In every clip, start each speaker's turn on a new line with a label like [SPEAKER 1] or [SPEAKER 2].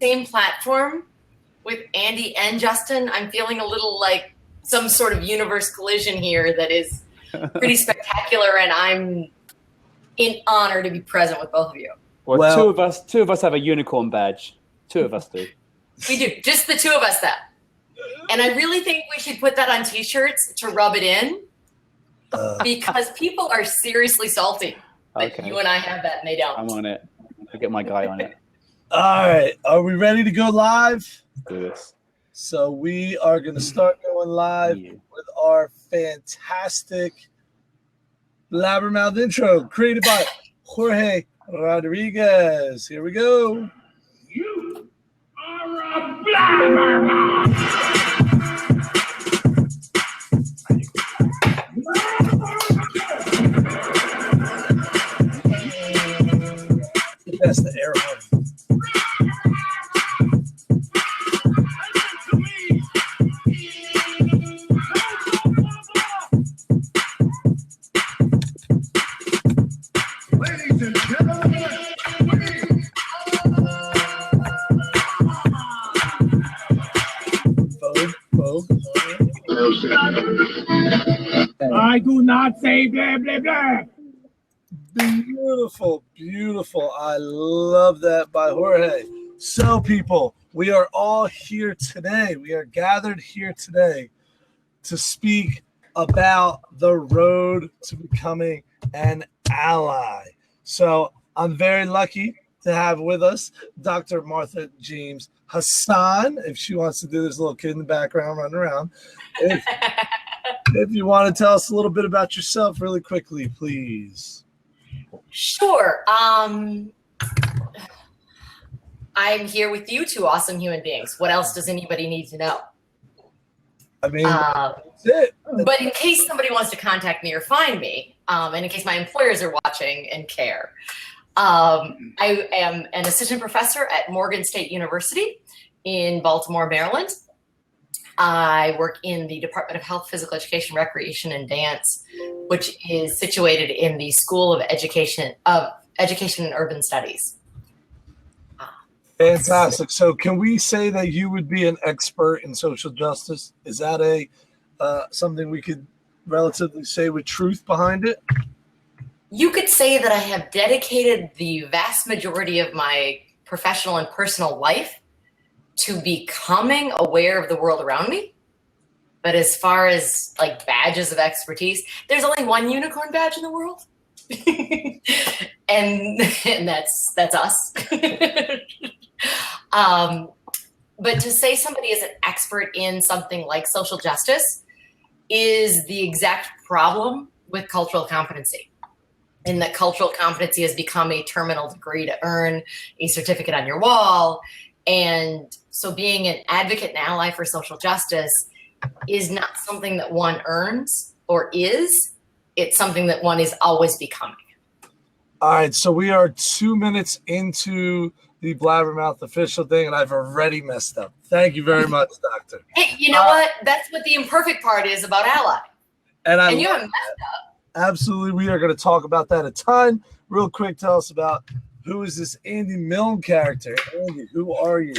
[SPEAKER 1] same platform with Andy and Justin, I'm feeling a little like some sort of universe collision here that is pretty spectacular, and I'm in honor to be present with both of you.
[SPEAKER 2] Well, two of us have a unicorn badge. Two of us do.
[SPEAKER 1] We do, just the two of us, that. And I really think we should put that on T-shirts to rub it in, because people are seriously salty that you and I have that and they don't.
[SPEAKER 2] I'm on it. I'll get my guy on it.
[SPEAKER 3] All right, are we ready to go live?
[SPEAKER 2] Let's do this.
[SPEAKER 3] So we are going to start going live with our fantastic Blabbermouth intro created by Jorge Rodriguez. Here we go.
[SPEAKER 4] You are a Blabbermouth.
[SPEAKER 3] That's the air horn.
[SPEAKER 4] Ladies and gentlemen, I do not say blah, blah, blah.
[SPEAKER 3] Beautiful, beautiful. I love that by Jorge. So, people, we are all here today. We are gathered here today to speak about the road to becoming an ally. So, I'm very lucky to have with us Dr. Martha James Hassan. If she wants to do this, little kid in the background running around. If you want to tell us a little bit about yourself really quickly, please.
[SPEAKER 1] Sure. I'm here with you two awesome human beings. What else does anybody need to know?
[SPEAKER 3] I mean, that's it.
[SPEAKER 1] But in case somebody wants to contact me or find me, and in case my employers are watching and care, I am an assistant professor at Morgan State University in Baltimore, Maryland. I work in the Department of Health, Physical Education, Recreation, and Dance, which is situated in the School of Education and Urban Studies.
[SPEAKER 3] Fantastic. So can we say that you would be an expert in social justice? Is that something we could relatively say with truth behind it?
[SPEAKER 1] You could say that I have dedicated the vast majority of my professional and personal life to becoming aware of the world around me. But as far as like badges of expertise, there's only one unicorn badge in the world. and that's us. But to say somebody is an expert in something like social justice is the exact problem with cultural competency. In that cultural competency has become a terminal degree to earn a certificate on your wall. And so being an advocate and ally for social justice is not something that one earns or is. It's something that one is always becoming.
[SPEAKER 3] All right, so we are 2 minutes into the Blabbermouth official thing, and I've already messed up. Thank you very much, Doctor.
[SPEAKER 1] Hey, you know what? That's what the imperfect part is about ally. And you haven't messed up.
[SPEAKER 3] Absolutely, we are going to talk about that a ton. Real quick, tell us about who is this Andy Milne character? Andy, who are you?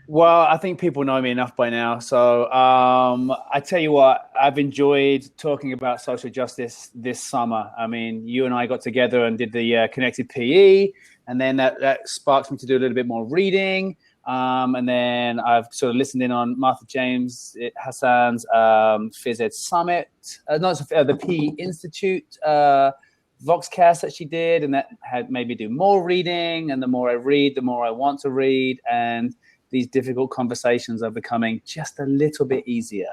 [SPEAKER 2] Well, I think people know me enough by now. So I tell you what, I've enjoyed talking about social justice this summer. I mean, you and I got together and did the Connected PE, and then that sparked me to do a little bit more reading. And then I've sort of listened in on Martha James Hassan's Phys Ed Summit, the PE Institute Voxcast that she did, and that had made me do more reading. And the more I read, the more I want to read. And these difficult conversations are becoming just a little bit easier.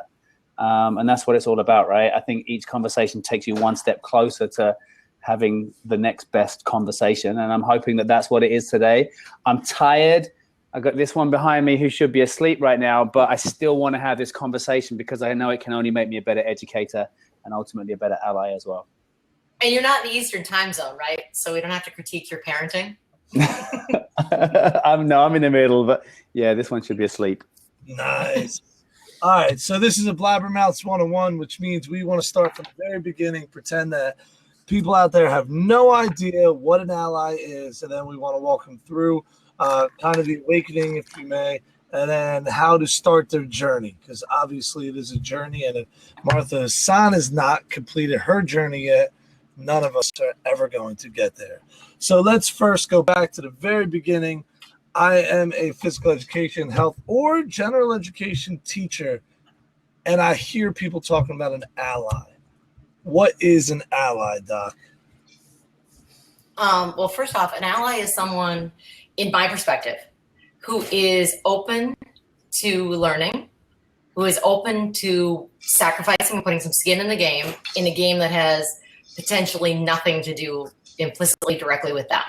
[SPEAKER 2] And that's what it's all about, right? I think each conversation takes you one step closer to having the next best conversation. And I'm hoping that that's what it is today. I'm tired. I've got this one behind me who should be asleep right now, but I still want to have this conversation because I know it can only make me a better educator and ultimately a better ally as well.
[SPEAKER 1] And you're not in the Eastern time zone, right? So we don't have to critique your parenting.
[SPEAKER 2] I'm in the middle, but yeah, this one should be asleep.
[SPEAKER 3] Nice. All right, so this is a Blabbermouths 101, which means we want to start from the very beginning, pretend that people out there have no idea what an ally is, and then we want to walk them through kind of the awakening, if you may, and then how to start their journey, because obviously it is a journey, and if Martha Hassan has not completed her journey yet, none of us are ever going to get there. So let's first go back to the very beginning. I am a physical education, health, or general education teacher, and I hear people talking about an ally. What is an ally, Doc?
[SPEAKER 1] Well, first off, an ally is someone, in my perspective, who is open to learning, who is open to sacrificing and putting some skin in a game that has potentially nothing to do implicitly directly with them.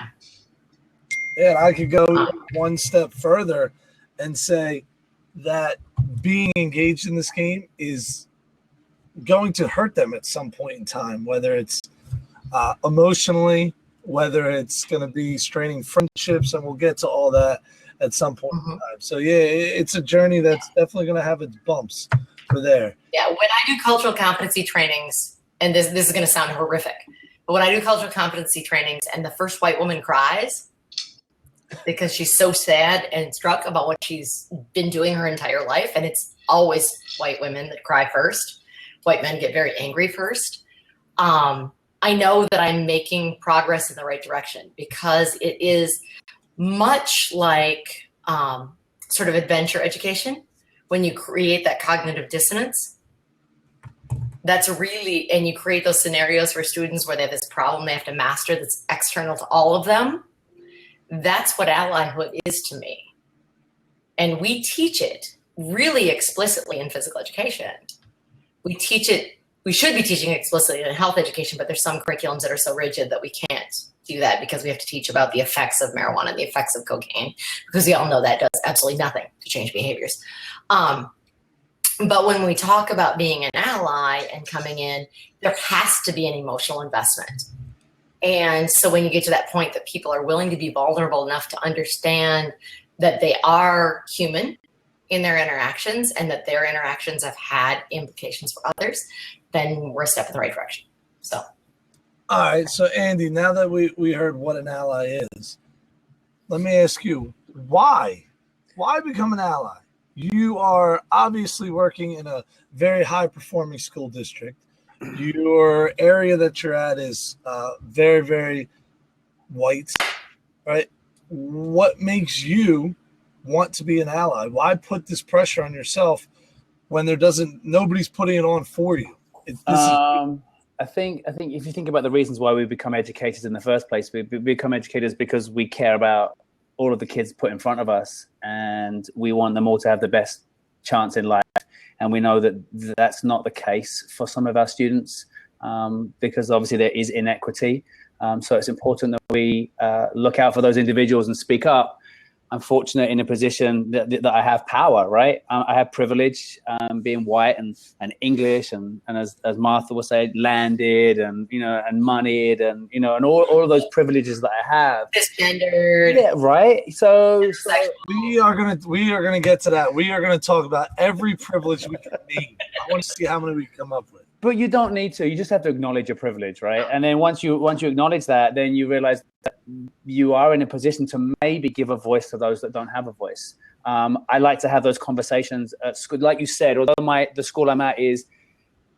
[SPEAKER 3] Yeah, I could go one step further and say that being engaged in this game is going to hurt them at some point in time, whether it's emotionally, whether it's going to be straining friendships, and we'll get to all that at some point in time. So yeah, it's a journey that's definitely going to have its bumps for there.
[SPEAKER 1] Yeah, when I do cultural competency trainings, and this is going to sound horrific, but when I do cultural competency trainings and the first white woman cries because she's so sad and struck about what she's been doing her entire life, and it's always white women that cry first. White men get very angry first. I know that I'm making progress in the right direction, because it is much like sort of adventure education. When you create that cognitive dissonance, that's really, and you create those scenarios for students where they have this problem they have to master that's external to all of them. That's what allyhood is to me. And we teach it really explicitly in physical education. We teach it, we should be teaching explicitly in health education, but there's some curriculums that are so rigid that we can't do that, because we have to teach about the effects of marijuana and the effects of cocaine, because we all know that does absolutely nothing to change behaviors. But when we talk about being an ally and coming in, there has to be an emotional investment. And so when you get to that point that people are willing to be vulnerable enough to understand that they are human in their interactions, and that their interactions have had implications for others, then we're a step in the right direction. So.
[SPEAKER 3] All right. So Andy, now that we heard what an ally is, let me ask you, why become an ally? You are obviously working in a very high performing school district. Your area that you're at is very, very white, right? What makes you want to be an ally? Why put this pressure on yourself when nobody's putting it on for you?
[SPEAKER 2] I think if you think about the reasons why we become educators in the first place, we become educators because we care about all of the kids put in front of us, and we want them all to have the best chance in life. And we know that that's not the case for some of our students, because obviously there is inequity. So it's important that we look out for those individuals and speak up. I'm fortunate in a position that I have power, right? I have privilege, being white and English, and as Martha will say, landed, and and moneyed, and and all of those privileges that I have.
[SPEAKER 1] Cisgendered.
[SPEAKER 2] Yeah, right. So
[SPEAKER 3] we are gonna get to that. We are gonna talk about every privilege we can name. I want to see how many we come up with.
[SPEAKER 2] But you don't need to. You just have to acknowledge your privilege, right? And then once you acknowledge that, then you realize that you are in a position to maybe give a voice to those that don't have a voice. I like to have those conversations at school. Like you said, although the school I'm at is,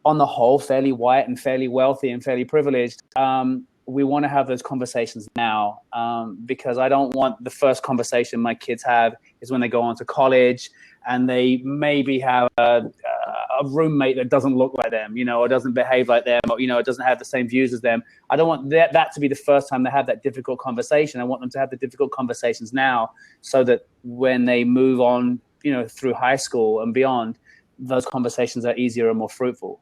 [SPEAKER 2] on the whole, fairly white and fairly wealthy and fairly privileged, we want to have those conversations now, because I don't want the first conversation my kids have is when they go on to college and they maybe have a roommate that doesn't look like them, or doesn't behave like them, or, doesn't have the same views as them. I don't want that to be the first time they have that difficult conversation. I want them to have the difficult conversations now, so that when they move on, through high school and beyond, those conversations are easier and more fruitful.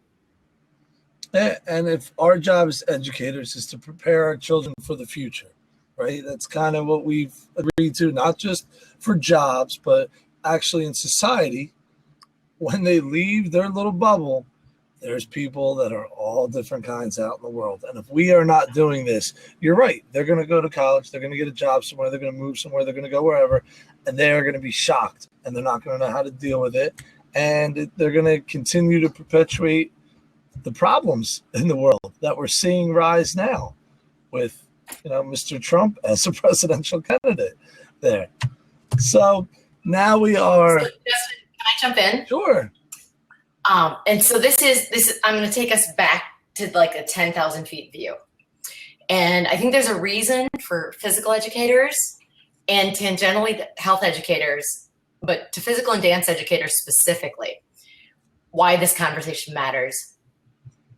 [SPEAKER 3] And if our job as educators is to prepare our children for the future, right? That's kind of what we've agreed to, not just for jobs, but actually in society. When they leave their little bubble, there's people that are all different kinds out in the world. And if we are not doing this, you're right. They're going to go to college. They're going to get a job somewhere. They're going to move somewhere. They're going to go wherever. And they are going to be shocked. And they're not going to know how to deal with it. And they're going to continue to perpetuate the problems in the world that we're seeing rise now with, Mr. Trump as a presidential candidate. there. So now we are.
[SPEAKER 1] So, Justin, can I jump in?
[SPEAKER 3] Sure.
[SPEAKER 1] And so this is I'm going to take us back to like a 10,000 feet view. And I think there's a reason for physical educators and tangentially health educators, but to physical and dance educators specifically, why this conversation matters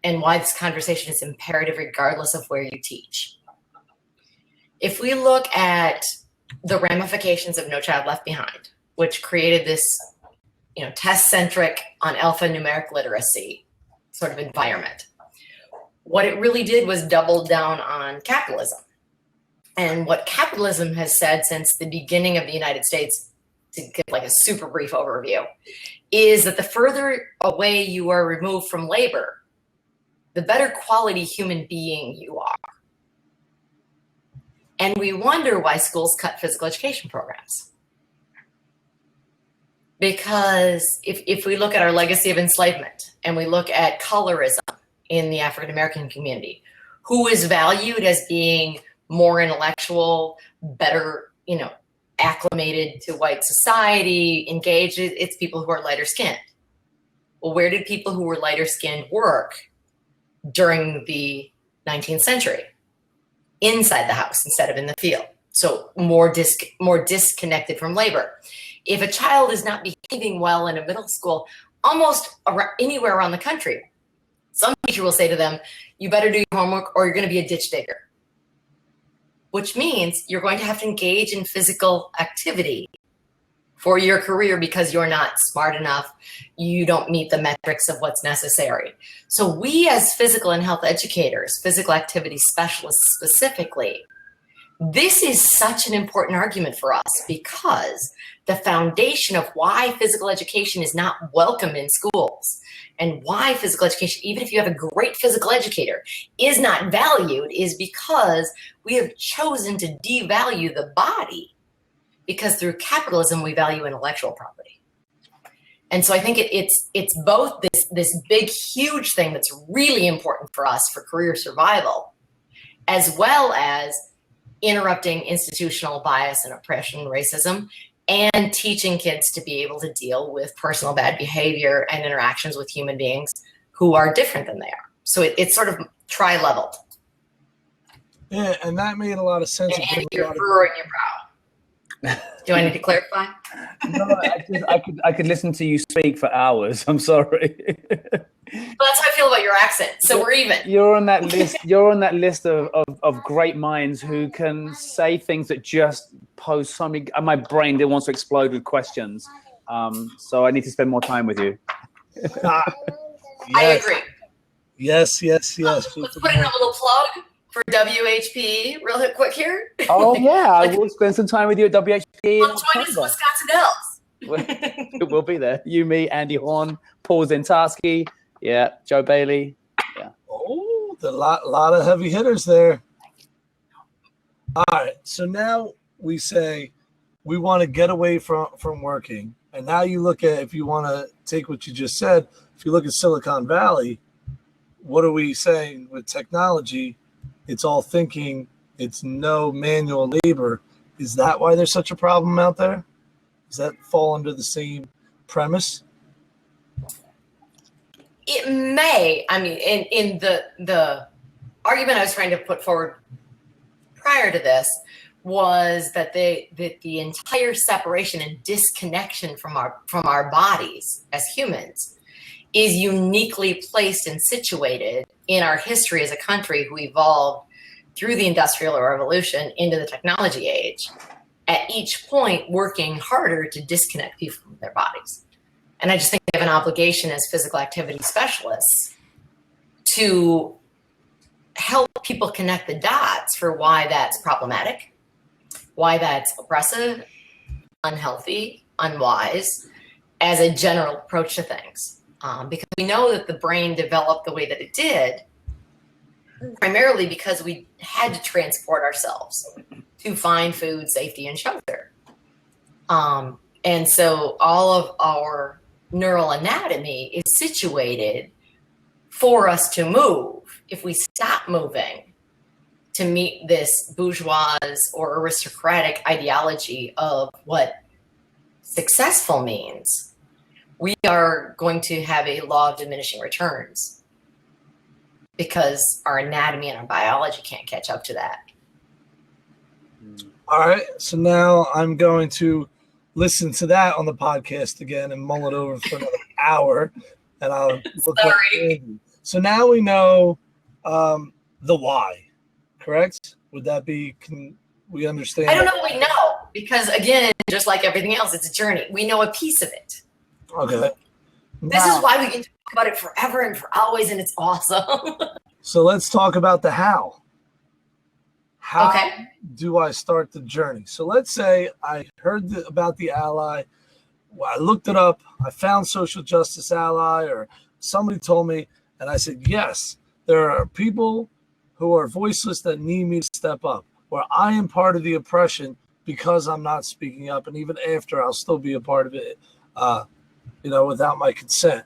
[SPEAKER 1] and why this conversation is imperative regardless of where you teach. If we look at the ramifications of No Child Left Behind, which created this, test-centric on alphanumeric literacy sort of environment, what it really did was double down on capitalism. And what capitalism has said since the beginning of the United States, to give like a super brief overview, is that the further away you are removed from labor, the better quality human being you are. And we wonder why schools cut physical education programs. Because if we look at our legacy of enslavement and we look at colorism in the African American community, who is valued as being more intellectual, better, acclimated to white society, engaged, it's people who are lighter skinned. Well, where did people who were lighter skinned work during the 19th century? Inside the house instead of in the field. So more disconnected from labor. If a child is not behaving well in a middle school, almost anywhere around the country, some teacher will say to them, you better do your homework or you're going to be a ditch digger. Which means you're going to have to engage in physical activity for your career because you're not smart enough. You don't meet the metrics of what's necessary. So we as physical and health educators, physical activity specialists specifically, this is such an important argument for us because the foundation of why physical education is not welcome in schools and why physical education, even if you have a great physical educator, is not valued is because we have chosen to devalue the body because through capitalism, we value intellectual property. And so I think it's both this big, huge thing that's really important for us for career survival, as well as interrupting institutional bias and oppression, racism, and teaching kids to be able to deal with personal bad behavior and interactions with human beings who are different than they are. So it's sort of tri-leveled.
[SPEAKER 3] Yeah, and that made a lot of sense.
[SPEAKER 1] And Andy, you're furrowing your brow. Do I need to clarify?
[SPEAKER 2] No, I could listen to you speak for hours. I'm sorry.
[SPEAKER 1] Well, that's how I feel about your accent. So we're even.
[SPEAKER 2] You're on that list. You're on that list of great minds who can say things that just pose so many. My brain wants to explode with questions. So I need to spend more time with you.
[SPEAKER 3] Yes.
[SPEAKER 1] I agree.
[SPEAKER 3] Yes.
[SPEAKER 1] Let's put in a little plug for WHP real quick here.
[SPEAKER 2] Oh yeah, I will spend some time with you at WHP.
[SPEAKER 1] Well, join us in Wisconsin Dells.
[SPEAKER 2] We'll be there. You, me, Andy Horn, Paul Zintarski, Joe Bailey. Yeah.
[SPEAKER 3] Oh, a lot of heavy hitters there. All right, so now we say we want to get away from working, and now you look at, if you want to take what you just said, if you look at Silicon Valley, what are we saying with technology? It's all thinking. It's no manual labor. Is that why there's such a problem out there? Does that fall under the same premise?
[SPEAKER 1] It may. I mean, in the argument I was trying to put forward prior to this was that the entire separation and disconnection from our bodies as humans is uniquely placed and situated in our history as a country who evolved through the Industrial Revolution into the technology age, at each point working harder to disconnect people from their bodies. And I just think we have an obligation as physical activity specialists to help people connect the dots for why that's problematic, why that's oppressive, unhealthy, unwise, as a general approach to things. Because we know that the brain developed the way that it did, primarily because we had to transport ourselves to find food, safety, and shelter. And so all of our neural anatomy is situated for us to move. If we stop moving, to meet this bourgeois or aristocratic ideology of what successful means, we are going to have a law of diminishing returns because our anatomy and our biology can't catch up to that.
[SPEAKER 3] All right. So now I'm going to listen to that on the podcast again and mull it over for another hour. And I'll look like Andy. So now we know the why, correct? Would that be, can we understand?
[SPEAKER 1] I don't know what we know because, again, just like everything else, it's a journey. We know a piece of it.
[SPEAKER 3] Okay.
[SPEAKER 1] This is why we can talk about it forever and for always, and it's awesome.
[SPEAKER 3] So let's talk about the how. How
[SPEAKER 1] Okay.
[SPEAKER 3] do I start the journey? So let's say I heard about the ally. I looked it up. I found Social Justice Ally, or somebody told me, and I said, yes, there are people who are voiceless that need me to step up, where I am part of the oppression because I'm not speaking up. And even after, I'll still be a part of it, without my consent.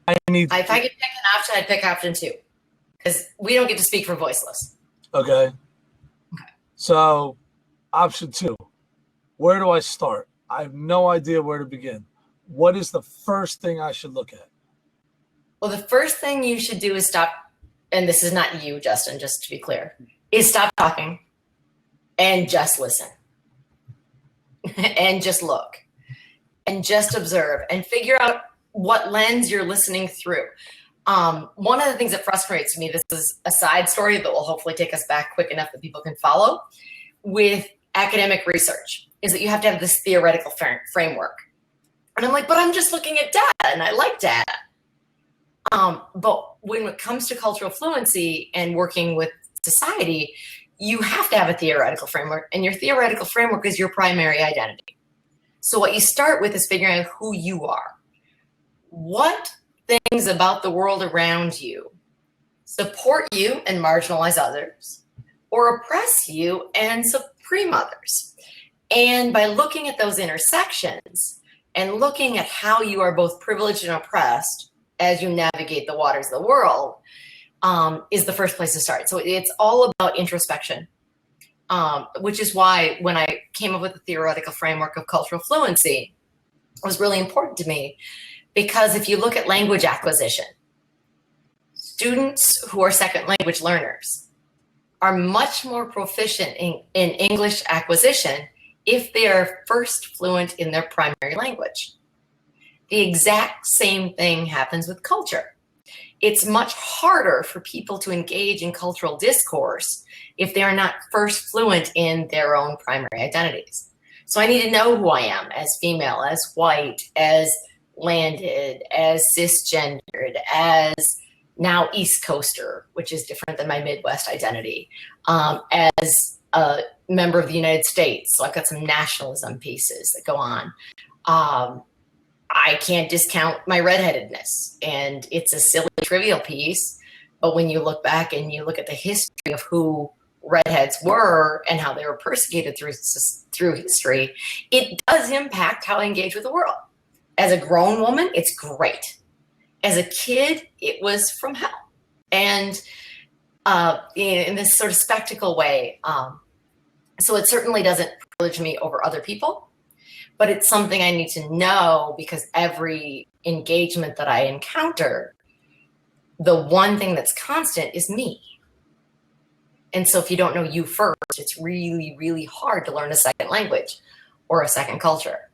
[SPEAKER 3] I need.
[SPEAKER 1] If I could pick an option, I'd pick option 2 because we don't get to speak for voiceless.
[SPEAKER 3] Okay. So, option 2, where do I start? I have no idea where to begin. What is the first thing I should look at?
[SPEAKER 1] Well, the first thing you should do is stop, and this is not you, Justin, just to be clear, is stop talking and just listen and just look and just observe and figure out what lens you're listening through. One of the things that frustrates me, this is a side story that will hopefully take us back quick enough that people can follow, with academic research, is that you have to have this theoretical framework. And I'm like, but I'm just looking at data and I like data. But when it comes to cultural fluency and working with society, you have to have a theoretical framework, and your theoretical framework is your primary identity. So what you start with is figuring out who you are. What things about the world around you support you and marginalize others, or oppress you and supreme others. And by looking at those intersections and looking at how you are both privileged and oppressed as you navigate the waters of the world, is the first place to start. So it's all about introspection, which is why when I came up with the theoretical framework of cultural fluency, it was really important to me. Because if you look at language acquisition, students who are second language learners are much more proficient in English acquisition if they are first fluent in their primary language. The exact same thing happens with culture. It's much harder for people to engage in cultural discourse if they are not first fluent in their own primary identities. So I need to know who I am as female, as white, as landed, as cisgendered, as now East Coaster, which is different than my Midwest identity, as a member of the United States. So I've got some nationalism pieces that go on. I can't discount my redheadedness, and it's a silly, trivial piece. But when you look back and you look at the history of who redheads were and how they were persecuted through history, it does impact how I engage with the world. As a grown woman, it's great. As a kid, it was from hell. And in this sort of spectacle way. So it certainly doesn't privilege me over other people, but it's something I need to know because every engagement that I encounter, the one thing that's constant is me. And so if you don't know you first, it's really, really hard to learn a second language or a second culture.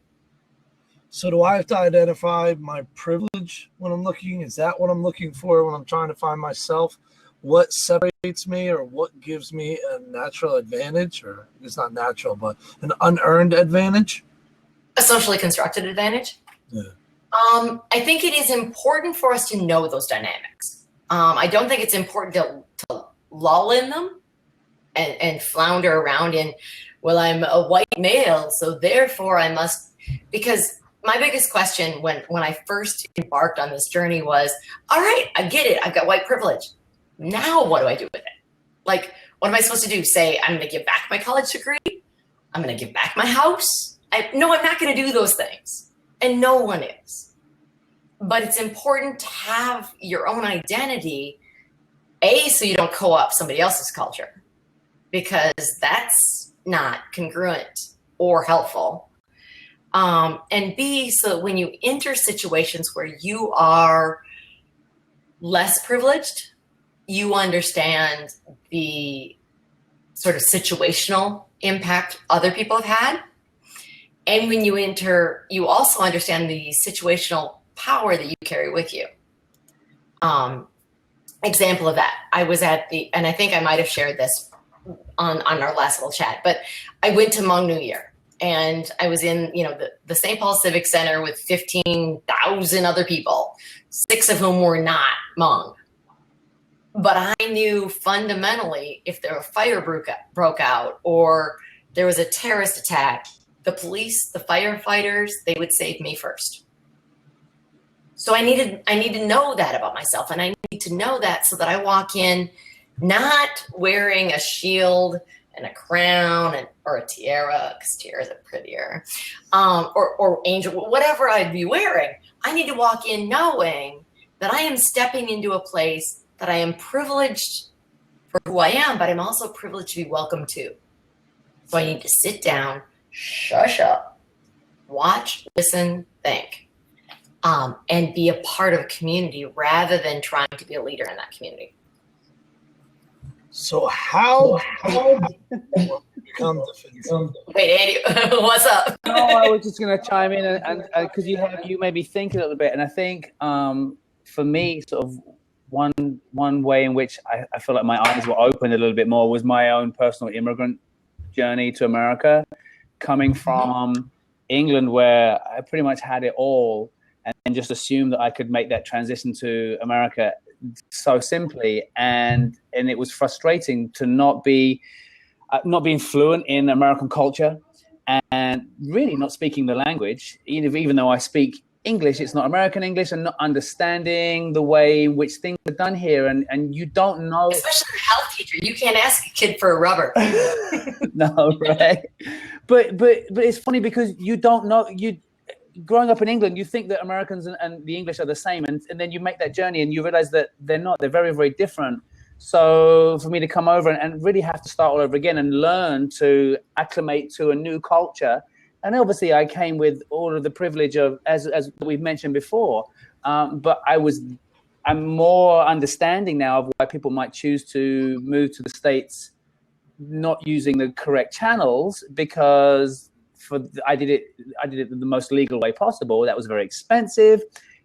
[SPEAKER 3] So do I have to identify my privilege when I'm looking? Is that what I'm looking for when I'm trying to find myself? What separates me or what gives me a natural advantage, or it's not natural, but an unearned advantage?
[SPEAKER 1] A socially constructed advantage?
[SPEAKER 3] Yeah.
[SPEAKER 1] I think it is important for us to know those dynamics. I don't think it's important to lull in them and flounder around in, well, I'm a white male, so therefore I must, because my biggest question when I first embarked on this journey was, all right, I get it. I've got white privilege. Now what do I do with it? Like, what am I supposed to do? Say, I'm going to give back my college degree? I'm going to give back my house? No, I'm not going to do those things. And no one is. But it's important to have your own identity, A, so you don't co-opt somebody else's culture, because that's not congruent or helpful. And B, so when you enter situations where you are less privileged, you understand the sort of situational impact other people have had. And when you enter, you also understand the situational power that you carry with you. Example of that, I was at and I think I might have shared this on our last little chat, but I went to Hmong New Year, and I was in, the St. Paul Civic Center with 15,000 other people, 6 of whom were not Hmong. But I knew fundamentally if there a fire broke out or there was a terrorist attack, the police, the firefighters, they would save me first. So I need to know that about myself, and I need to know that so that I walk in not wearing a shield and a crown or a tiara, because tiaras are prettier, or angel, whatever I'd be wearing. I need to walk in knowing that I am stepping into a place that I am privileged for who I am, but I'm also privileged to be welcome to. So I need to sit down, shush up, watch, listen, think, and be a part of a community rather than trying to be a leader in that community.
[SPEAKER 3] So how become defensive?
[SPEAKER 1] Wait, Andy, what's up?
[SPEAKER 2] No, I was just going to chime in and because you made me think a little bit, and I think for me, sort of one way in which I feel like my eyes were opened a little bit more was my own personal immigrant journey to America, coming from England, where I pretty much had it all, and just assumed that I could make that transition to America so simply, and it was frustrating to not being fluent in American culture, and really not speaking the language. Even though I speak English, it's not American English, and not understanding the way in which things are done here, and you don't know.
[SPEAKER 1] Especially a health teacher, you can't ask a kid for a rubber.
[SPEAKER 2] No, right? But it's funny because you don't know. Growing up in England, you think that Americans and the English are the same, and then you make that journey and you realize that they're not. They're very, very different. So for me to come over and really have to start all over again and learn to acclimate to a new culture, and obviously I came with all of the privilege of, as we've mentioned before, but I'm more understanding now of why people might choose to move to the States not using the correct channels, because I did it the most legal way possible. That was very expensive.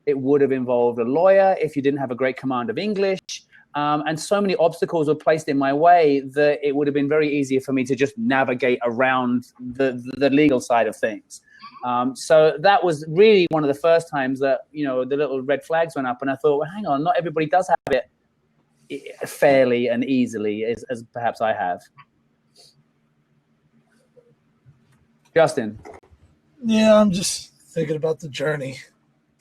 [SPEAKER 2] It would have involved a lawyer if you didn't have a great command of English. And so many obstacles were placed in my way that it would have been very easy for me to just navigate around the legal side of things. So that was really one of the first times that, the little red flags went up, and I thought, well, hang on, not everybody does have it fairly and easily as perhaps I have. Justin.
[SPEAKER 3] Yeah, I'm just thinking about the journey.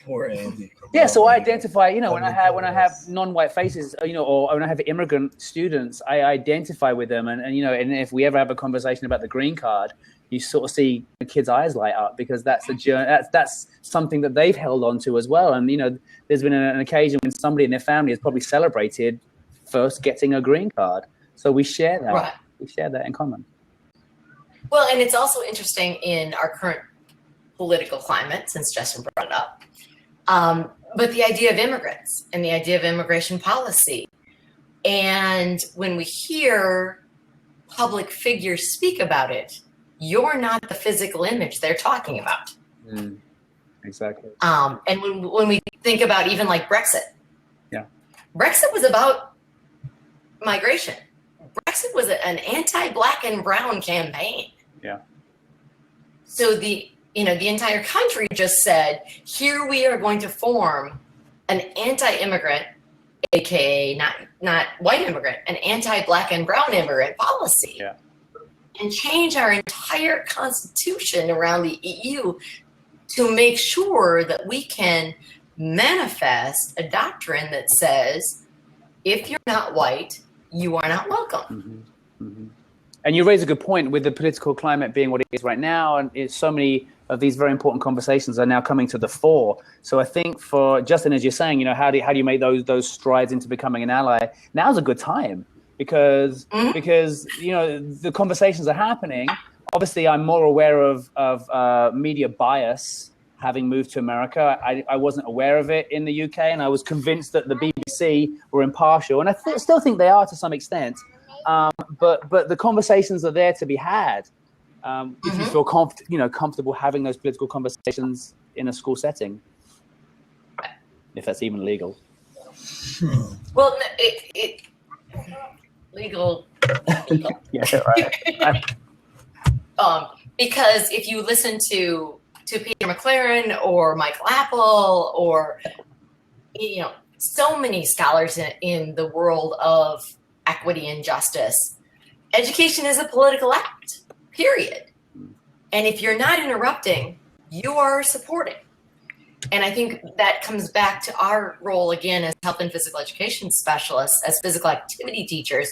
[SPEAKER 3] Poor Andy.
[SPEAKER 2] Yeah, so I identify, when I have non-white faces, or when I have immigrant students, I identify with them, and and if we ever have a conversation about the green card, you sort of see the kids' eyes light up, because that's a journey. That's something that they've held on to as well. And there's been an occasion when somebody in their family has probably celebrated first getting a green card. So we share that. Right. We share that in common.
[SPEAKER 1] Well, and it's also interesting in our current political climate, since Justin brought it up, but the idea of immigrants and the idea of immigration policy. And when we hear public figures speak about it, you're not the physical image they're talking about.
[SPEAKER 2] Exactly.
[SPEAKER 1] And when we think about even like Brexit, Brexit was about migration. Brexit was an anti-black and brown campaign.
[SPEAKER 2] Yeah.
[SPEAKER 1] So the entire country just said, here we are going to form an anti-immigrant, aka not white immigrant, an anti-black and brown immigrant policy.
[SPEAKER 2] Yeah.
[SPEAKER 1] And change our entire constitution around the EU to make sure that we can manifest a doctrine that says, if you're not white, you are not welcome.
[SPEAKER 2] Mm-hmm. Mm-hmm. And you raise a good point with the political climate being what it is right now, and so many of these very important conversations are now coming to the fore. So I think for Justin, as you're saying, how do you make those strides into becoming an ally? Now's a good time. because the conversations are happening. Obviously, I'm more aware of media bias having moved to America. I wasn't aware of it in the UK, and I was convinced that the BBC were impartial, and I still think they are to some extent. But the conversations are there to be had if you feel comfortable having those political conversations in a school setting, if that's even legal.
[SPEAKER 1] Well, legal.
[SPEAKER 2] Yeah, right.
[SPEAKER 1] Because if you listen to Peter McLaren or Michael Apple or so many scholars in the world of equity and justice, education is a political act, period. And if you're not interrupting, you are supporting. And I think that comes back to our role again as health and physical education specialists, as physical activity teachers.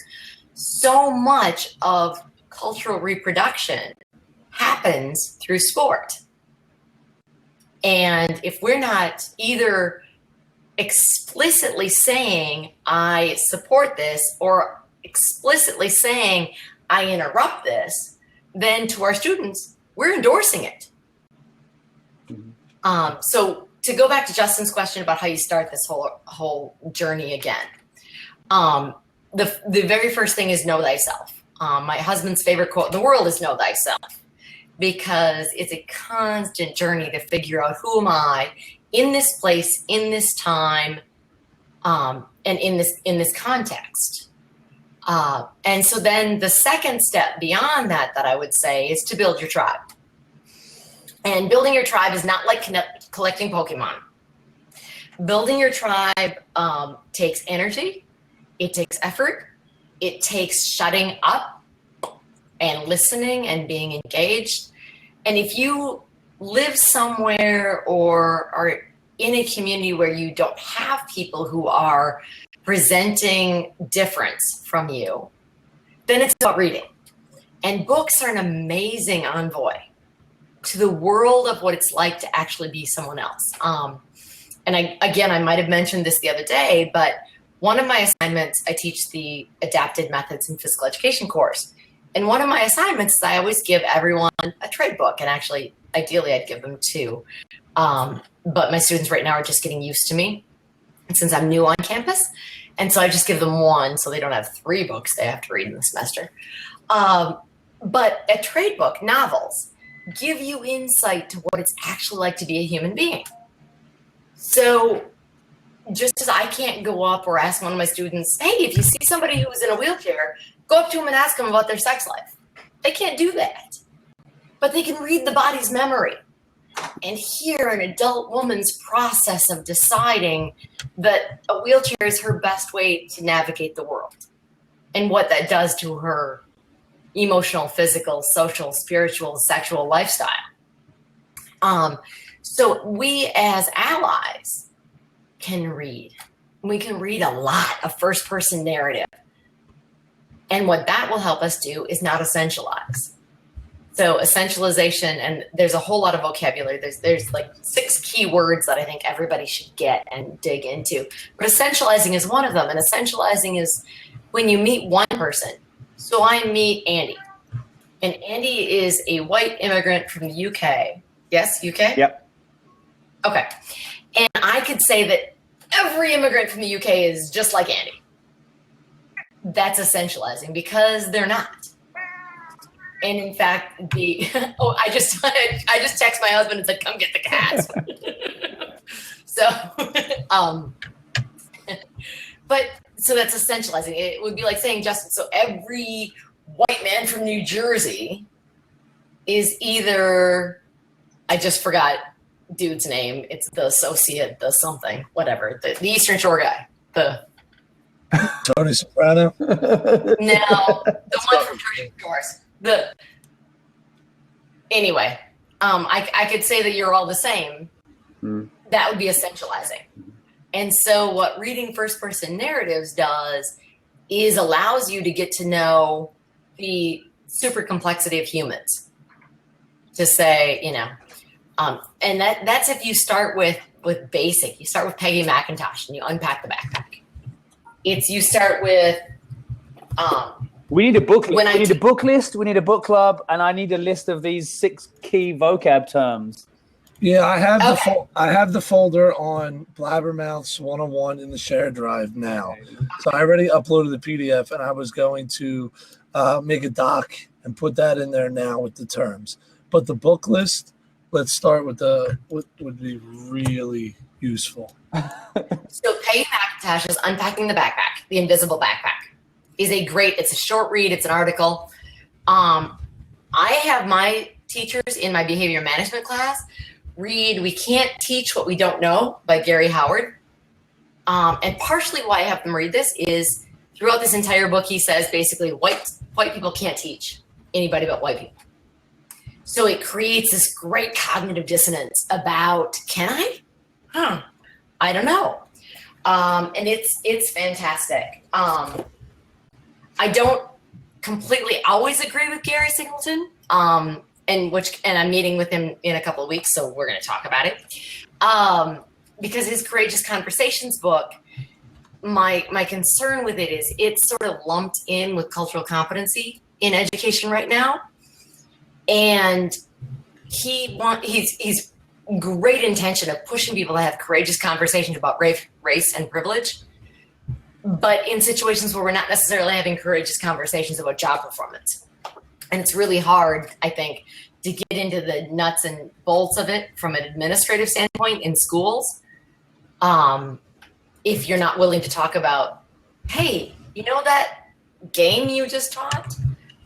[SPEAKER 1] So much of cultural reproduction happens through sport. And if we're not either explicitly saying, I support this, or explicitly saying, I interrupt this, then to our students, we're endorsing it. So to go back to Justin's question about how you start this whole journey again, the very first thing is know thyself. My husband's favorite quote in the world is know thyself, because it's a constant journey to figure out who am I in this place, in this time, and in this context. And so then the second step beyond that I would say is to build your tribe. And building your tribe is not like collecting Pokemon. Building your tribe takes energy, it takes effort, it takes shutting up and listening and being engaged. And if you live somewhere or are in a community where you don't have people who are presenting difference from you, then it's about reading. And books are an amazing envoy to the world of what it's like to actually be someone else. And I might have mentioned this the other day, but one of my assignments, I teach the Adapted Methods in Physical Education course. And one of my assignments is I always give everyone a trade book. And actually, ideally, I'd give them two. But my students right now are just getting used to me since I'm new on campus. And so I just give them one so they don't have 3 books they have to read in the semester. But a trade book, novels, give you insight to what it's actually like to be a human being. So just as I can't go up or ask one of my students, hey, if you see somebody who's in a wheelchair, go up to them and ask them about their sex life. They can't do that. But they can read the body's memory and hear an adult woman's process of deciding that a wheelchair is her best way to navigate the world and what that does to her emotional, physical, social, spiritual, sexual lifestyle. So we as allies can read. We can read a lot of first-person narrative. And what that will help us do is not essentialize. So essentialization, and there's a whole lot of vocabulary. There's like 6 key words that I think everybody should get and dig into. But essentializing is one of them. And essentializing is when you meet one person. So I meet Andy. And Andy is a white immigrant from the UK. Yes, UK?
[SPEAKER 2] Yep.
[SPEAKER 1] Okay. And I could say that every immigrant from the UK is just like Andy. That's essentializing because they're not. And in fact, I just texted my husband and said, come get the cats. So that's essentializing. It would be like saying, Justin, so every white man from New Jersey is either, I just forgot dude's name. It's the associate, the something, whatever, the Eastern Shore guy,
[SPEAKER 3] Tony Soprano.
[SPEAKER 1] No, the one from Jersey Shores. Anyway, I could say that you're all the same. That would be essentializing. And so what reading first-person narratives does is allows you to get to know the super complexity of humans. To say, and that's if you start with basic. You start with Peggy McIntosh and you unpack the backpack. It's you start with
[SPEAKER 2] We need a book.
[SPEAKER 1] When I
[SPEAKER 2] We need a book list. We need a book club, and I need a list of these 6 key vocab terms.
[SPEAKER 3] Yeah, I have
[SPEAKER 1] Okay.
[SPEAKER 3] I have the folder on BlabberMouths 101 in the shared drive now. So I already uploaded the PDF, and I was going to make a doc and put that in there now with the terms. But the book list, let's start with what would be really useful.
[SPEAKER 1] So Peggy McIntosh's Unpacking the Backpack, the Invisible Backpack, is it's a short read, it's an article. I have my teachers in my behavior management class read We Can't Teach What We Don't Know by Gary Howard. And partially why I have them read this is throughout this entire book, he says basically white people can't teach anybody but white people. So it creates this great cognitive dissonance about, can I? I don't know. And it's fantastic. I don't completely always agree with Gary Singleton, and I'm meeting with him in a couple of weeks, so we're going to talk about it. Because his Courageous Conversations book, my concern with it is it's sort of lumped in with cultural competency in education right now, and he's great intention of pushing people to have courageous conversations about race and privilege, but in situations where we're not necessarily having courageous conversations about job performance. And it's really hard, I think, to get into the nuts and bolts of it from an administrative standpoint in schools, if you're not willing to talk about, hey, you know that game you just taught?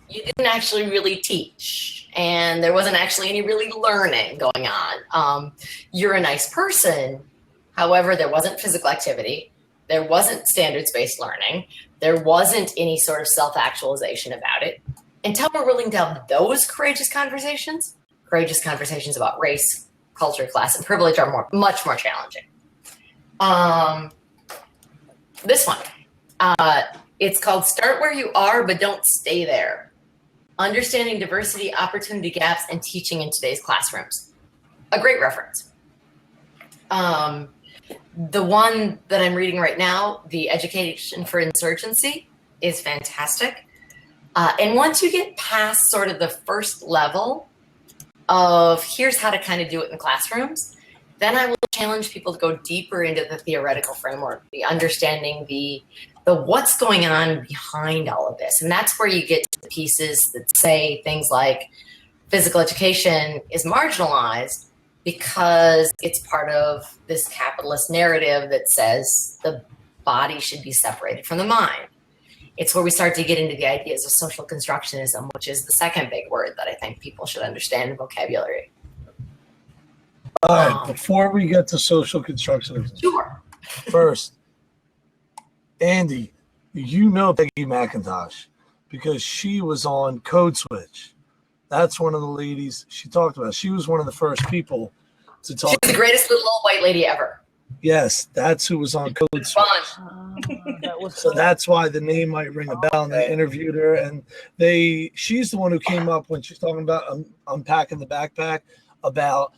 [SPEAKER 1] You didn't actually really teach, and there wasn't actually any really learning going on. You're a nice person. However, there wasn't physical activity. There wasn't standards-based learning. There wasn't any sort of self-actualization about it. Until we're willing to have those courageous conversations about race, culture, class, and privilege are much more challenging. This one, it's called Start Where You Are, But Don't Stay There. Understanding Diversity, Opportunity Gaps, and Teaching in Today's Classrooms. A great reference. The one that I'm reading right now, The Education for Insurgency, is fantastic. And once you get past sort of the first level of here's how to kind of do it in classrooms, then I will challenge people to go deeper into the theoretical framework, the understanding, the what's going on behind all of this. And that's where you get to the pieces that say things like physical education is marginalized because it's part of this capitalist narrative that says the body should be separated from the mind. It's where we start to get into the ideas of social constructionism, which is the second big word that I think people should understand in vocabulary.
[SPEAKER 3] All right, before we get to social constructionism,
[SPEAKER 1] Sure.
[SPEAKER 3] first, Andy, you know Peggy McIntosh because she was on Code Switch. That's one of the ladies she talked about. She was one of the first people to talk.
[SPEAKER 1] She's the greatest little old white lady ever.
[SPEAKER 3] Yes, that's who was on Code Switch.
[SPEAKER 1] Fun.
[SPEAKER 3] So that's why the name might ring a bell. And they interviewed her, and she's the one who came up when she's talking about unpacking the backpack about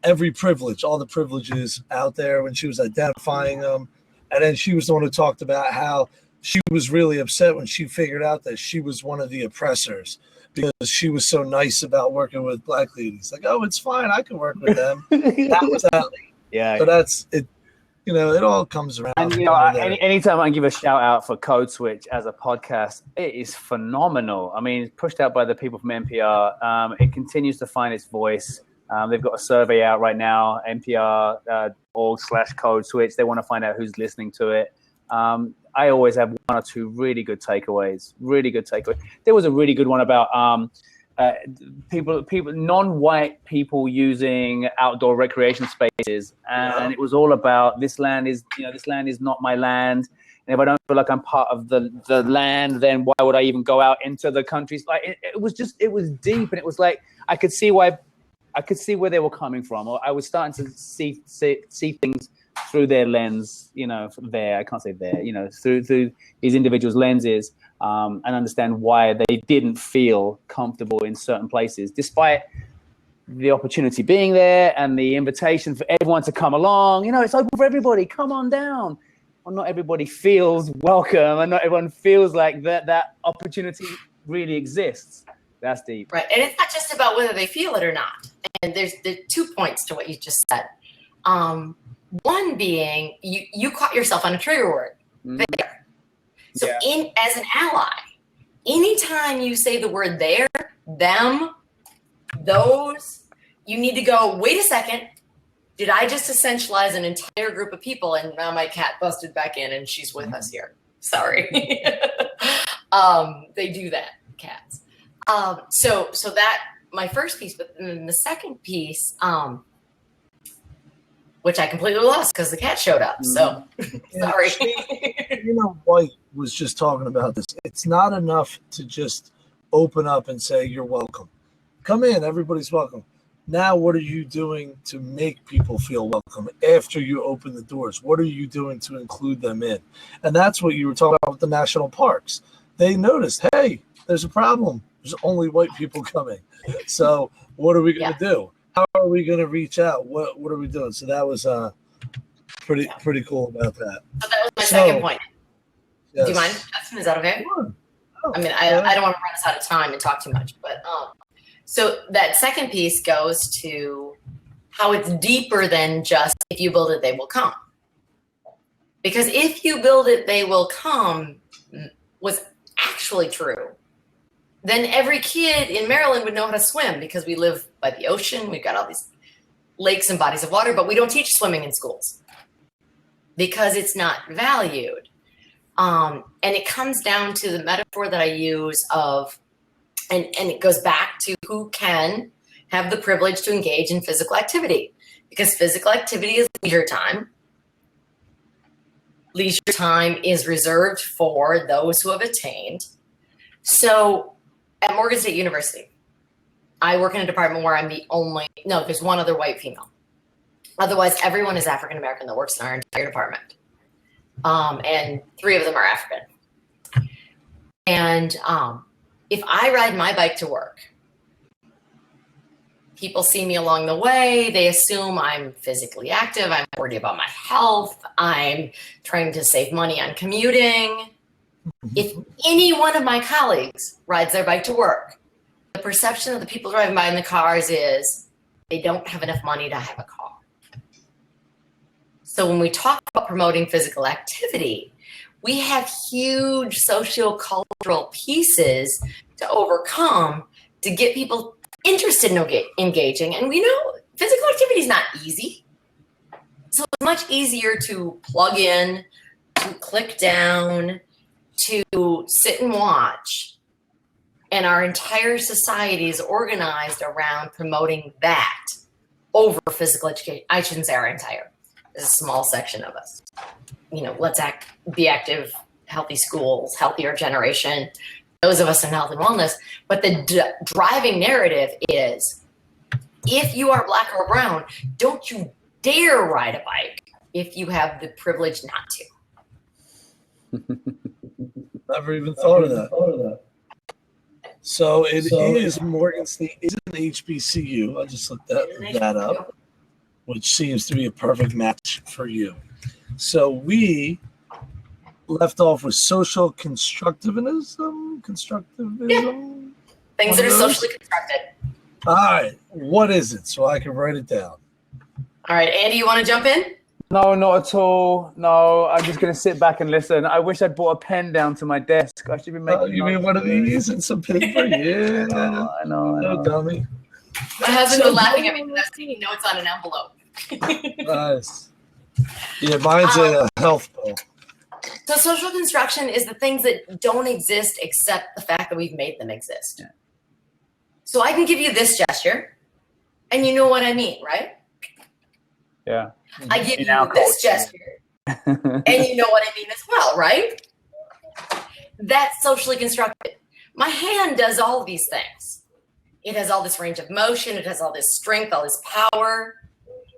[SPEAKER 3] every privilege, all the privileges out there when she was identifying them. And then she was the one who talked about how she was really upset when she figured out that she was one of the oppressors because she was so nice about working with black ladies. Like, oh, it's fine. I can work with them. That was that.
[SPEAKER 2] Yeah.
[SPEAKER 3] So that's it. You know, it all comes around.
[SPEAKER 2] And anytime I can give a shout out for Code Switch as a podcast, it is phenomenal. I mean, it's pushed out by the people from NPR. It continues to find its voice. They've got a survey out right now, npr.org/code switch. They want to find out who's listening to it. I always have one or two really good takeaways. There was a really good one about non-white people using outdoor recreation spaces, and it was all about this land is not my land, and if I don't feel like I'm part of the land, then why would I even go out into the countries? Like it was deep, and it was like I could see where they were coming from, or I was starting to see things through their lens, I can't say there, through these individuals' lenses, and understand why they didn't feel comfortable in certain places, despite the opportunity being there and the invitation for everyone to come along. It's open for everybody. Come on down. not everybody feels welcome, and not everyone feels like that opportunity really exists. That's deep.
[SPEAKER 1] Right. And it's not just about whether they feel it or not. And there's 2 points to what you just said. One being you caught yourself on a trigger word there. So as an ally, anytime you say the word there, them, those, you need to go, wait a second. Did I just essentialize an entire group of people? And now my cat busted back in and she's with us here. Sorry. They do that, cats. So that my first piece, but then the second piece, which I completely lost because the cat showed up. So sorry.
[SPEAKER 3] White was just talking about this. It's not enough to just open up and say, you're welcome. Come in, everybody's welcome. Now, what are you doing to make people feel welcome after you open the doors? What are you doing to include them in? And that's what you were talking about with the national parks. They noticed, hey, there's a problem. There's only white people coming. So what are we going to do? How are we going to reach out? What are we doing? So that was pretty cool about that.
[SPEAKER 1] So that was my second point.
[SPEAKER 3] Yes.
[SPEAKER 1] Do you mind? Is that okay?
[SPEAKER 3] Sure. Oh,
[SPEAKER 1] I mean, I don't want to run us out of time and talk too much, but so that second piece goes to how it's deeper than just if you build it, they will come. Because if you build it, they will come was actually true, then every kid in Maryland would know how to swim because we live by the ocean. We've got all these lakes and bodies of water, but we don't teach swimming in schools because it's not valued. And it comes down to the metaphor that I use of, and it goes back to who can have the privilege to engage in physical activity, because physical activity is leisure time. Leisure time is reserved for those who have attained. So at Morgan State University, I work in a department where I'm there's one other white female. Otherwise, everyone is African-American that works in our entire department. And 3 of them are African. And if I ride my bike to work, people see me along the way. They assume I'm physically active. I'm worried about my health. I'm trying to save money on commuting. If any one of my colleagues rides their bike to work, the perception of the people driving by in the cars is they don't have enough money to have a car. So when we talk about promoting physical activity, we have huge socio-cultural pieces to overcome to get people interested in engaging. And we know physical activity is not easy. So it's much easier to plug in, to click down, to sit and watch. And our entire society is organized around promoting that over physical education. I shouldn't say our entire. There's a small section of us. Let's be active, healthy schools, healthier generation, those of us in health and wellness. But the driving narrative is, if you are Black or brown, don't you dare ride a bike if you have the privilege not to.
[SPEAKER 3] Never even thought of that. So it is Morgan State is an HBCU. I just looked that up, which seems to be a perfect match for you. So we left off with social constructivism.
[SPEAKER 1] Things that are socially constructed.
[SPEAKER 3] All right. What is it? So I can write it down.
[SPEAKER 1] All right, Andy, you want to jump in?
[SPEAKER 2] No, not at all. No, I'm just going to sit back and listen. I wish I'd brought a pen down to my desk. I should be making.
[SPEAKER 3] You mean one of these and some paper? Yeah.
[SPEAKER 2] I know.
[SPEAKER 3] No, dummy.
[SPEAKER 1] My husband was laughing at me because I was taking notes on an envelope.
[SPEAKER 3] Nice. Yeah, mine's a health bill.
[SPEAKER 1] So social construction is the things that don't exist except the fact that we've made them exist.
[SPEAKER 2] Yeah.
[SPEAKER 1] So I can give you this gesture, and you know what I mean, right?
[SPEAKER 2] Yeah.
[SPEAKER 1] I give you this gesture, and you know what I mean as well, right? That's socially constructed. My hand does all these things. It has all this range of motion. It has all this strength, all this power.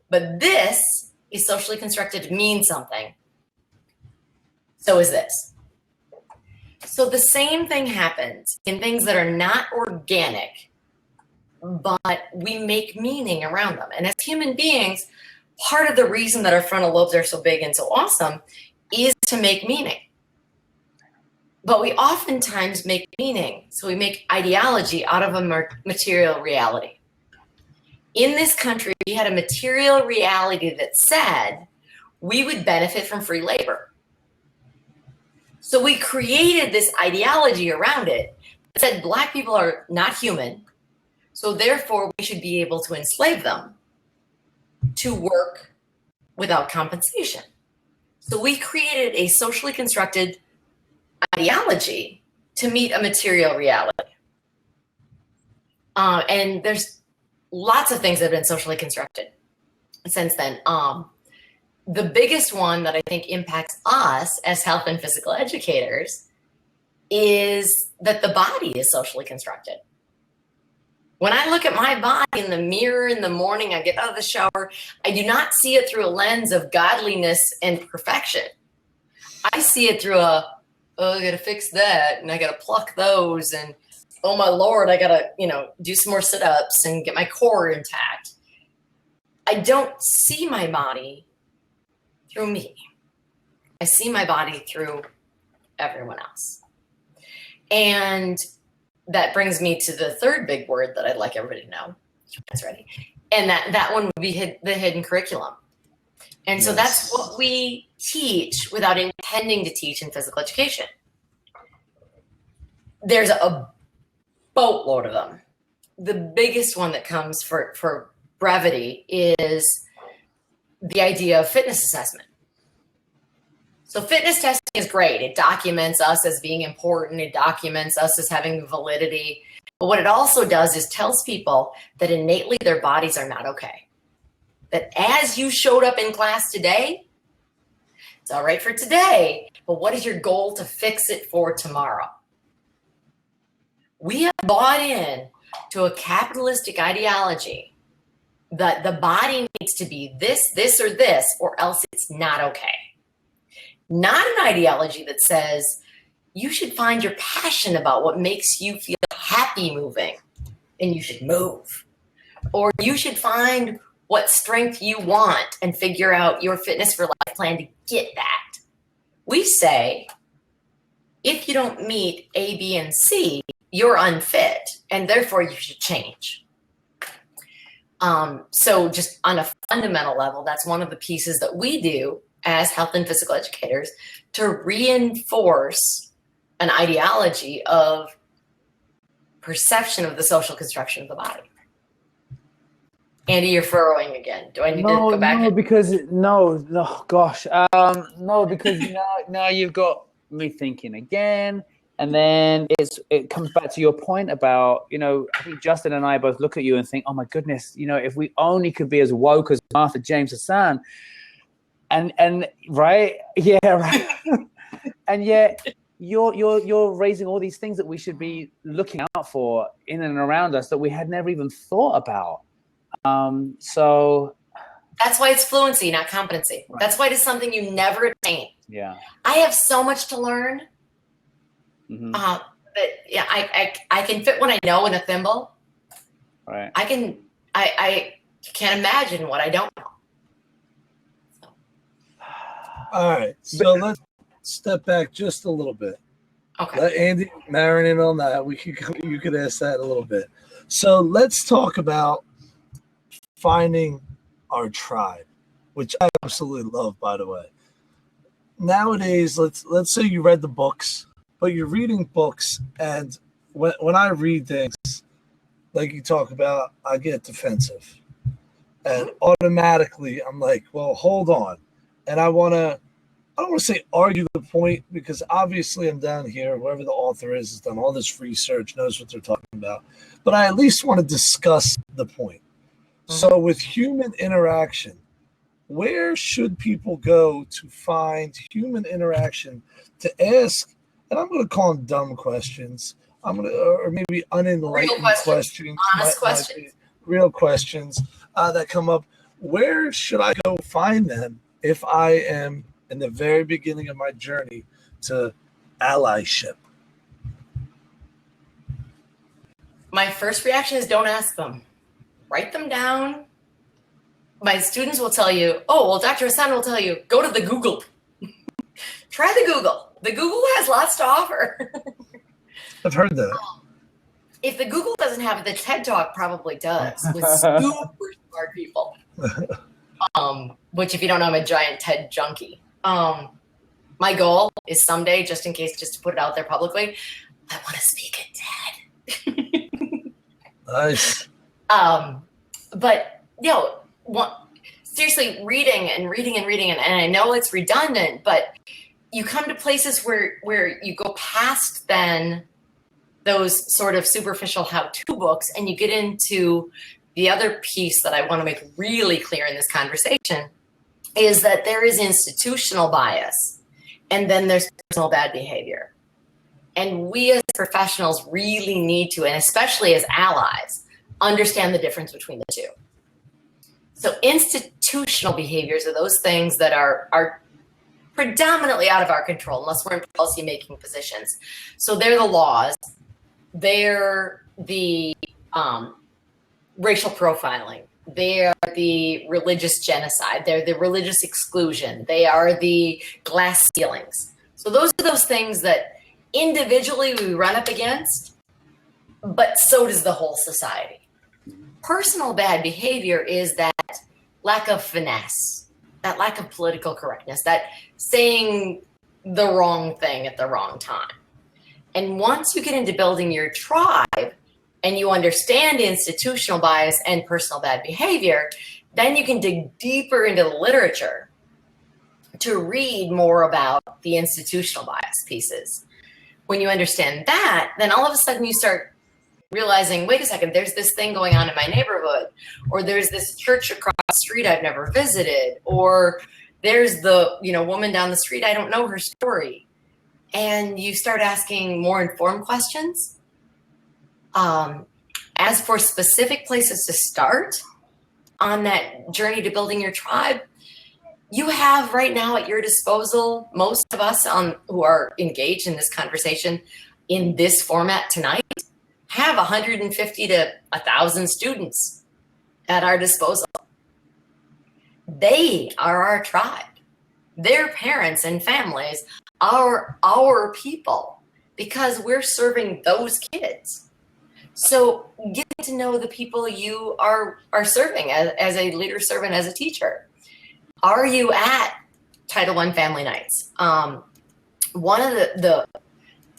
[SPEAKER 1] But this is socially constructed to mean something. So is this. So the same thing happens in things that are not organic, but we make meaning around them. And as human beings, part of the reason that our frontal lobes are so big and so awesome is to make meaning. But we oftentimes make meaning, so we make ideology out of a material reality. In this country, we had a material reality that said we would benefit from free labor. So we created this ideology around it that said Black people are not human, so therefore we should be able to enslave them to work without compensation. So we created a socially constructed ideology to meet a material reality. And there's lots of things that have been socially constructed since then. The biggest one that I think impacts us as health and physical educators is that the body is socially constructed. When I look at my body in the mirror in the morning, I get out of the shower, I do not see it through a lens of godliness and perfection. I see it through oh, I gotta fix that, and I gotta pluck those, and oh my Lord, I gotta, do some more sit-ups and get my core intact. I don't see my body through me. I see my body through everyone else. And that brings me to the third big word that I'd like everybody to know. You guys ready? And that one would be the hidden curriculum. And so that's what we teach without intending to teach in physical education. There's a boatload of them. The biggest one that comes for brevity is the idea of fitness assessment. So fitness testing is great. It documents us as being important. It documents us as having validity. But what it also does is tells people that innately their bodies are not okay. That as you showed up in class today, it's all right for today, but what is your goal to fix it for tomorrow? We have bought in to a capitalistic ideology that the body needs to be this, or else it's not okay. Not an ideology that says you should find your passion about what makes you feel happy moving, and you should move. Or you should find what strength you want and figure out your fitness for life plan to get that. We say, if you don't meet A, B, and C, you're unfit, and therefore you should change. So just on a fundamental level, that's one of the pieces that we do as health and physical educators to reinforce an ideology of perception of the social construction of the body. Andy, you're furrowing again. Do I need to go back?
[SPEAKER 2] No, because gosh. No, because now you've got me thinking again. And then it comes back to your point about, I think Justin and I both look at you and think, oh my goodness, if we only could be as woke as Martha James Hassan. And right, yeah, right. And yet you're raising all these things that we should be looking out for in and around us that we had never even thought about. So
[SPEAKER 1] that's why it's fluency, not competency. Right. That's why it is something you never attain.
[SPEAKER 2] Yeah.
[SPEAKER 1] I have so much to learn.
[SPEAKER 2] Mm-hmm.
[SPEAKER 1] I can fit what I know in a thimble.
[SPEAKER 2] Right.
[SPEAKER 1] I can't imagine what I don't know. So.
[SPEAKER 3] All right. So let's step back just a little bit.
[SPEAKER 1] Okay.
[SPEAKER 3] Let Andy marinate on that. You could ask that a little bit. So let's talk about finding our tribe, which I absolutely love, by the way. Nowadays, let's say you read the books, but you're reading books, and when I read things, like you talk about, I get defensive. And automatically, I'm like, well, hold on. And I don't want to say argue the point, because obviously I'm down here, whoever the author is has done all this research, knows what they're talking about. But I at least want to discuss the point. Mm-hmm. So with human interaction, where should people go to find human interaction to ask, and I'm going to call them dumb questions, or maybe unenlightened questions,
[SPEAKER 1] honest questions,
[SPEAKER 3] real questions that come up. Where should I go find them if I am in the very beginning of my journey to allyship?
[SPEAKER 1] My first reaction is don't ask them. Write them down. My students will tell you, oh, well, Dr. Hassan will tell you, go to the Google. Try the Google. The Google has lots to offer.
[SPEAKER 3] I've heard that.
[SPEAKER 1] If the Google doesn't have it, the TED Talk probably does with super smart people. Which, if you don't know, I'm a giant TED junkie. My goal is someday, just in case, just to put it out there publicly, I want to speak at TED.
[SPEAKER 3] Nice.
[SPEAKER 1] But seriously, reading, and I know it's redundant, but you come to places where you go past then those sort of superficial how-to books, and you get into the other piece that I want to make really clear in this conversation is that there is institutional bias, and then there's personal bad behavior. And we as professionals really need to, and especially as allies, understand the difference between the two. So institutional behaviors are those things that are predominantly out of our control unless we're in policy-making positions. So they're the laws, they're the racial profiling, they are the religious genocide, they're the religious exclusion, they are the glass ceilings. So those are those things that individually we run up against, but so does the whole society. Personal bad behavior is that lack of finesse, that lack of political correctness, that saying the wrong thing at the wrong time. And once you get into building your tribe and you understand institutional bias and personal bad behavior, then you can dig deeper into the literature to read more about the institutional bias pieces. When you understand that, then all of a sudden you start realizing, wait a second, there's this thing going on in my neighborhood, or there's this church across the street I've never visited, or there's the woman down the street, I don't know her story. And you start asking more informed questions. As for specific places to start on that journey to building your tribe, you have right now at your disposal, most of us who are engaged in this conversation in this format tonight, have 150 to 1,000 students at our disposal. They are our tribe. Their parents and families are our people because we're serving those kids. So getting to know the people you are serving as a leader, servant, as a teacher. Are you at Title I Family Nights? One of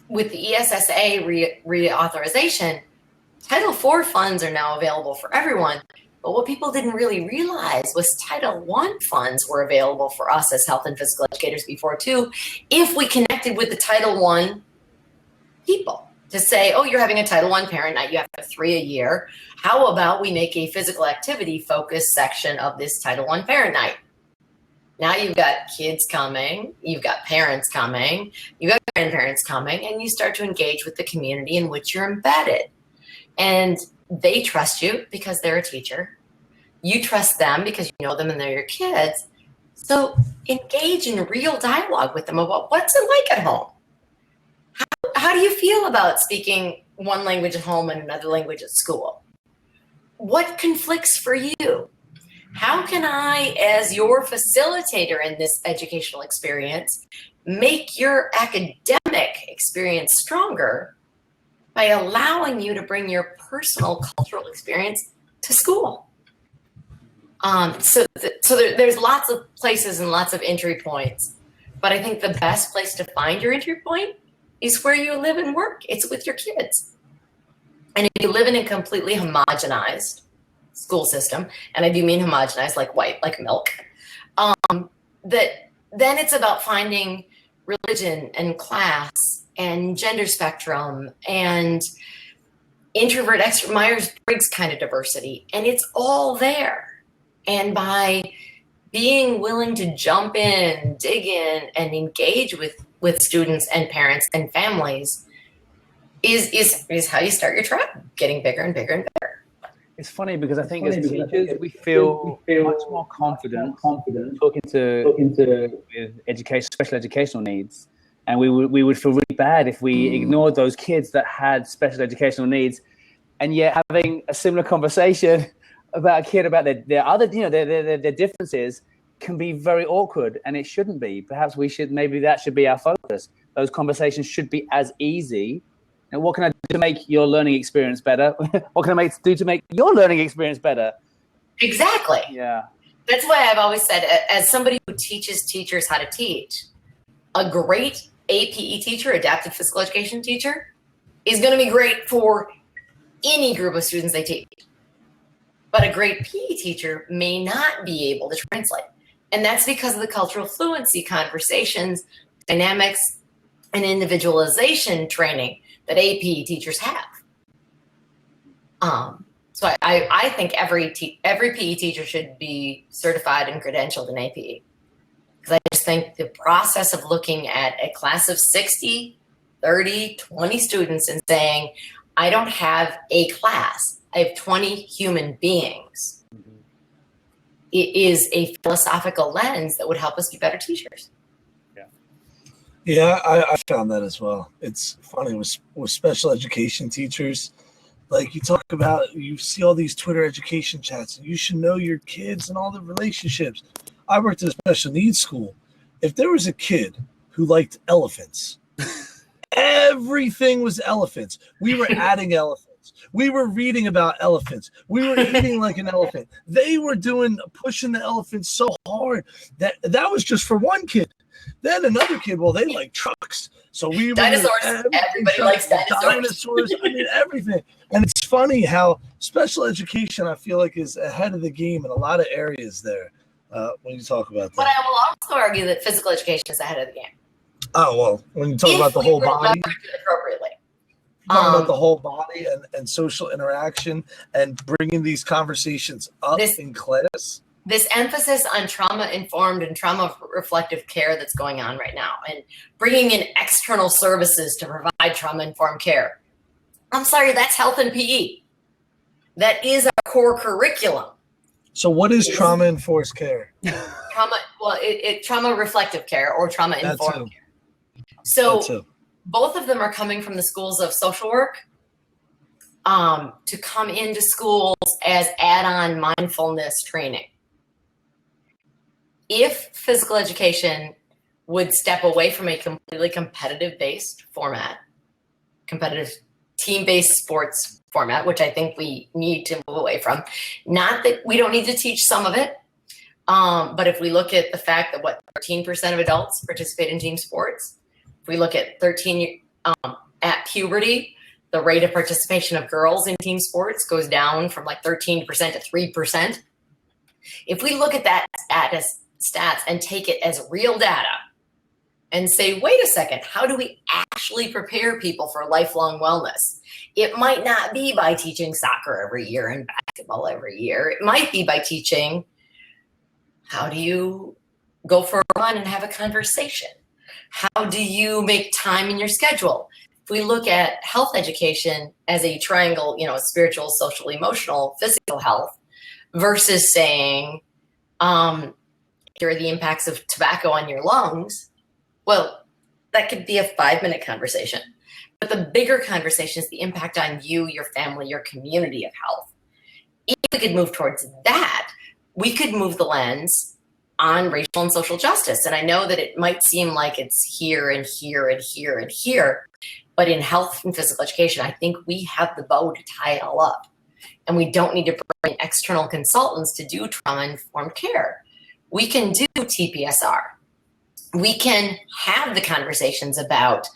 [SPEAKER 1] with the ESSA reauthorization, Title IV funds are now available for everyone. But what people didn't really realize was Title I funds were available for us as health and physical educators before too, if we connected with the Title I people to say, oh, you're having a Title I parent night, you have to have 3 a year. How about we make a physical activity focused section of this Title I parent night? Now you've got kids coming, you've got parents coming, you've got grandparents coming, and you start to engage with the community in which you're embedded. And they trust you because they're a teacher. You trust them because you know them and they're your kids. So engage in real dialogue with them about what's it like at home. How do you feel about speaking one language at home and another language at school? What conflicts for you? How can I, as your facilitator in this educational experience, make your academic experience stronger by allowing you to bring your personal cultural experience to school? So there's lots of places and lots of entry points, but I think the best place to find your entry point is where you live and work. It's with your kids. And if you live in a completely homogenized school system, and I do mean homogenized, like white, like milk, that then it's about finding religion and class and gender spectrum and introvert, extrovert, Myers-Briggs kind of diversity. And it's all there. And by being willing to jump in, dig in, and engage with students and parents and families is how you start your tribe, getting bigger and bigger and bigger.
[SPEAKER 2] It's funny because I think as teachers, we feel much more confident talking to with special educational needs. And we would feel really bad if we ignored those kids that had special educational needs. And yet having a similar conversation about a kid, about their other, their differences, can be very awkward, and it shouldn't be. Perhaps maybe that should be our focus. Those conversations should be as easy. And what can I do to make your learning experience better? What can I do to make your learning experience better?
[SPEAKER 1] Exactly.
[SPEAKER 2] Yeah.
[SPEAKER 1] That's why I've always said, as somebody who teaches teachers how to teach, a great APE teacher, adapted physical education teacher, is going to be great for any group of students they teach. But a great PE teacher may not be able to translate. And that's because of the cultural fluency conversations, dynamics, and individualization training that APE teachers have. So I think every PE teacher should be certified and credentialed in APE. Because I just think the process of looking at a class of 60, 30, 20 students and saying, I don't have a class, I have 20 human beings. It is a philosophical lens that would help us be better teachers.
[SPEAKER 3] Yeah, I found that as well. It's funny with special education teachers. Like you talk about, you see all these Twitter education chats, and you should know your kids and all the relationships. I worked at a special needs school. If there was a kid who liked elephants, everything was elephants. We were adding elephants. We were reading about elephants. We were eating like an elephant. They were pushing the elephants so hard that was just for one kid. Then another kid, well, they like trucks. So we
[SPEAKER 1] dinosaurs. Everybody likes dinosaurs.
[SPEAKER 3] I mean, everything. And it's funny how special education, I feel like, is ahead of the game in a lot of areas there when you talk about that.
[SPEAKER 1] But I will also argue that physical education is ahead of the game.
[SPEAKER 3] Oh, well, when you talk about the whole body.
[SPEAKER 1] Appropriately.
[SPEAKER 3] Talking about the whole body and social interaction and bringing these conversations up in class.
[SPEAKER 1] This emphasis on trauma-informed and trauma-reflective care that's going on right now, and bringing in external services to provide trauma-informed care. I'm sorry, that's health and PE. That is our core curriculum.
[SPEAKER 3] So what is trauma-enforced care?
[SPEAKER 1] Trauma-reflective care or trauma-informed care. So both of them are coming from the schools of social work to come into schools as add-on mindfulness training. If physical education would step away from a completely competitive-based format, competitive team-based sports format, which I think we need to move away from, not that we don't need to teach some of it, but if we look at the fact that 13% of adults participate in team sports, if we look at at puberty, the rate of participation of girls in team sports goes down from like 13% to 3%. If we look at that as stats and take it as real data and say, wait a second, how do we actually prepare people for lifelong wellness? It might not be by teaching soccer every year and basketball every year. It might be by teaching, how do you go for a run and have a conversation? How do you make time in your schedule? If we look at health education as a triangle, spiritual, social, emotional, physical health, versus saying, here are the impacts of tobacco on your lungs. Well, that could be a 5-minute conversation. But the bigger conversation is the impact on you, your family, your community of health. If we could move towards that, we could move the lens on racial and social justice. And I know that it might seem like it's here and here and here and here, but in health and physical education, I think we have the bow to tie it all up. And we don't need to bring external consultants to do trauma-informed care. We can do TPSR. We can have the conversations about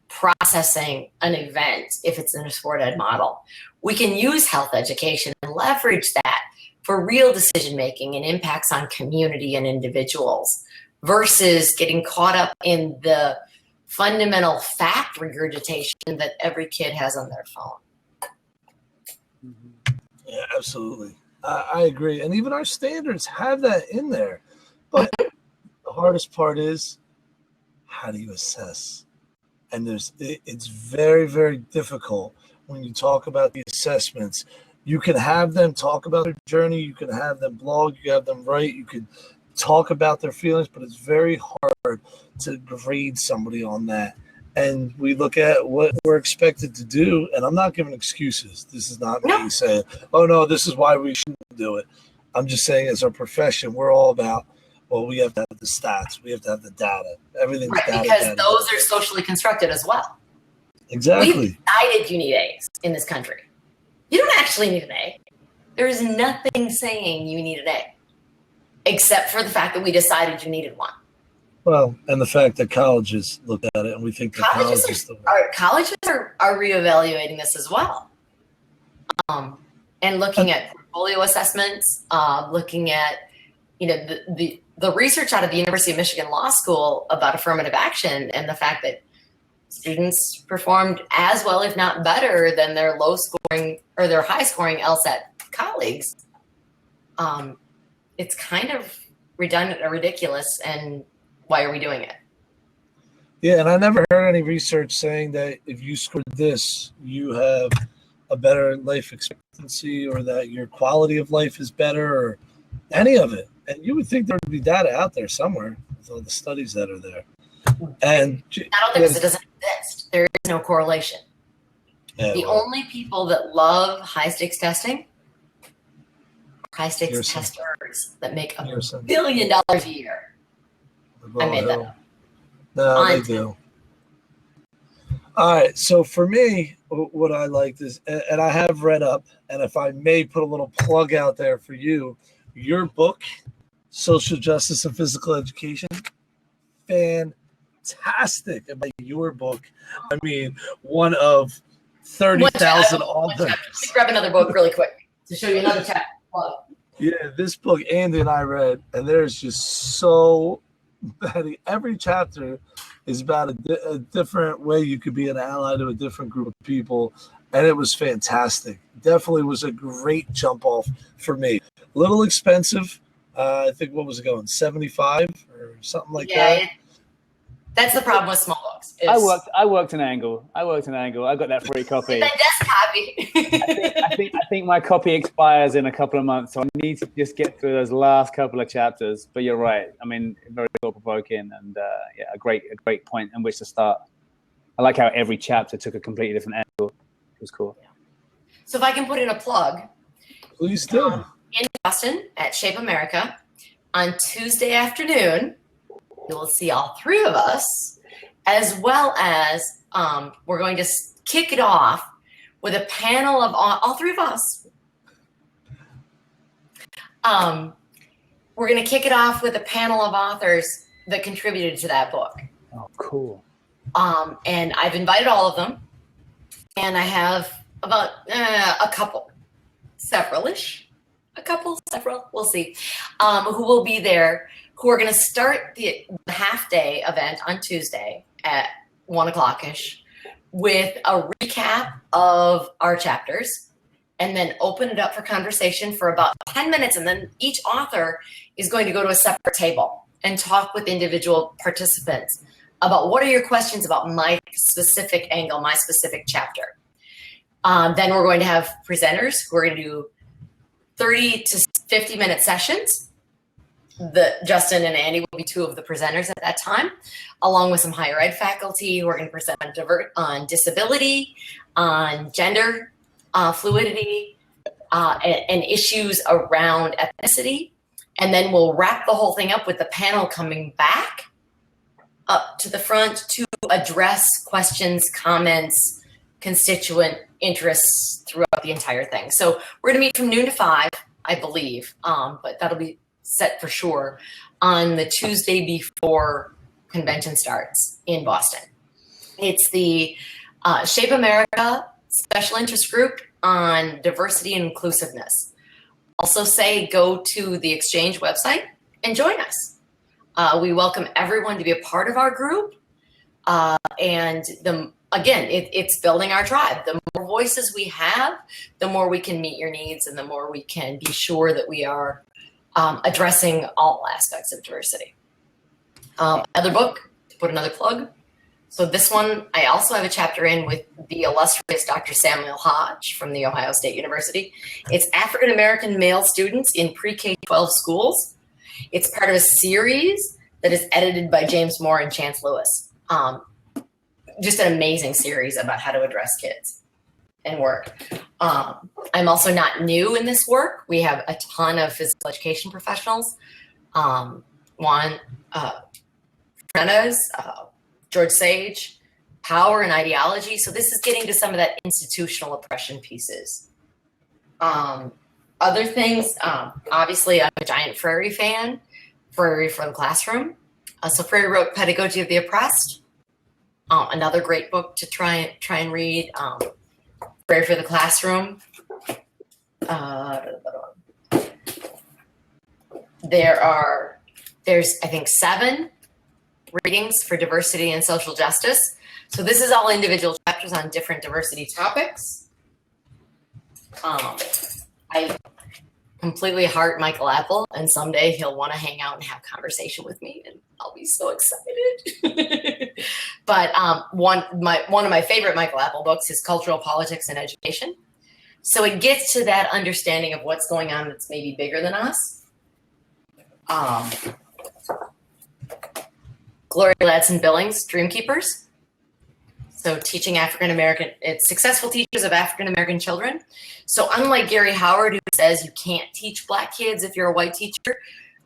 [SPEAKER 1] processing an event if it's in a sport ed model. We can use health education and leverage that for real decision-making and impacts on community and individuals versus getting caught up in the fundamental fact regurgitation that every kid has on their phone.
[SPEAKER 3] Yeah, absolutely. I agree. And even our standards have that in there. But the hardest part is, how do you assess? And it's very, very difficult when you talk about the assessments. You can have them talk about their journey. You can have them blog. You can have them write. You can talk about their feelings, but it's very hard to grade somebody on that. And we look at what we're expected to do. And I'm not giving excuses. This is not me saying, oh, no, this is why we shouldn't do it. I'm just saying as a profession, we're all about Well, we have to have the stats. We have to have the data. Everything's
[SPEAKER 1] Right,
[SPEAKER 3] data.
[SPEAKER 1] because
[SPEAKER 3] data,
[SPEAKER 1] those
[SPEAKER 3] data.
[SPEAKER 1] are socially constructed as well.
[SPEAKER 3] Exactly.
[SPEAKER 1] We've decided you need A's in this country. You don't actually need an A. There is nothing saying you need an A, except for the fact that we decided you needed one.
[SPEAKER 3] Well, and the fact that colleges look at it and we think that college is the way.
[SPEAKER 1] Colleges are reevaluating this as well, and looking at portfolio assessments, looking at the research out of the University of Michigan Law School about affirmative action and the fact that students performed as well, if not better, than their low scoring or their high scoring LSAT colleagues. It's kind of redundant or ridiculous, and why are we doing it?
[SPEAKER 3] Yeah, and I never heard any research saying that if you scored this, you have a better life expectancy or that your quality of life is better or any of it. And you would think there would be data out there somewhere with all the studies that are there. And
[SPEAKER 1] Not only because it doesn't exist, there is no correlation.
[SPEAKER 3] Yeah,
[SPEAKER 1] The
[SPEAKER 3] well,
[SPEAKER 1] only people that love high stakes testing are high stakes
[SPEAKER 3] Here's some-
[SPEAKER 1] testers that make
[SPEAKER 3] here's some-
[SPEAKER 1] $1 billion a year. I made that up.
[SPEAKER 3] No, they
[SPEAKER 1] On-
[SPEAKER 3] do. All right. So for me, what I liked is, and I have read up, and if I may put a little plug out there for you, your book, Social Justice and Physical Education, fantastic. About your book, I mean, one of 30,000
[SPEAKER 1] One chapter. Let me
[SPEAKER 3] authors.
[SPEAKER 1] grab another book really quick to show you another chapter. Well,
[SPEAKER 3] Yeah, this book Andy and I read, and there's just so many. Every chapter is about a different way you could be an ally to a different group of people, and it was fantastic. Definitely was a great jump off for me. A little expensive. I think what was it going 75 or something like that.
[SPEAKER 1] That's the problem with small books. is-
[SPEAKER 2] I worked an angle. I got that free copy.
[SPEAKER 1] That desk copy.
[SPEAKER 2] I think my copy expires in a couple of months, so I need to just get through those last couple of chapters. But you're right. I mean, very thought provoking, and yeah, a great point in which to start. I like how every chapter took a completely different angle. It was cool.
[SPEAKER 1] So if I can put in a plug,
[SPEAKER 3] Please do.
[SPEAKER 1] in Boston at Shape America on Tuesday afternoon, you will see all three of us, as well as we're going to kick it off with a panel of all three of us. We're going to kick it off with a panel of authors that contributed to that book.
[SPEAKER 2] Oh, cool.
[SPEAKER 1] And I've invited all of them, and I have about several, we'll see, who will be there, who are going to start the half-day event on Tuesday at 1:00-ish with a recap of our chapters, and then open it up for conversation for about 10 minutes, and then each author is going to go to a separate table and talk with individual participants about what are your questions about my specific angle, my specific chapter. Then we're going to have presenters who are going to do 30 to 50-minute sessions. Justin and Andy will be two of the presenters at that time, along with some higher ed faculty who are going to present on disability, on gender fluidity, and issues around ethnicity. And then we'll wrap the whole thing up with the panel coming back up to the front to address questions, comments, constituent interests throughout the entire thing. So we're going to meet from noon to 5, I believe, but that'll be set for sure on the Tuesday before convention starts in Boston. It's the Shape America Special Interest Group on Diversity and Inclusiveness. Also say go to the Exchange website and join us. We welcome everyone to be a part of our group. And it's building our tribe. The more voices we have, the more we can meet your needs and the more we can be sure that we are addressing all aspects of diversity. Other book, to put another plug. So this one, I also have a chapter in with the illustrious Dr. Samuel Hodge from The Ohio State University. It's African-American male students in pre-K-12 schools. It's part of a series that is edited by James Moore and Chance Lewis. Just an amazing series about how to address kids and work. I'm also not new in this work. We have a ton of physical education professionals. one, Frenna's, George Sage, Power and Ideology. So this is getting to some of that institutional oppression pieces. Other things, obviously, I'm a giant Freire fan. Freire for the classroom. So Freire wrote Pedagogy of the Oppressed. Another great book to try and read. Freire for the classroom. There's I think 7 readings for diversity and social justice. So this is all individual chapters on different diversity topics. I completely heart Michael Apple, and someday he'll want to hang out and have conversation with me, and I'll be so excited. But one of my favorite Michael Apple books is Cultural Politics and Education. So it gets to that understanding of what's going on that's maybe bigger than us. Gloria Ladson-Billings, Dreamkeepers. So teaching it's successful teachers of African-American children. So unlike Gary Howard, who says you can't teach Black kids if you're a white teacher,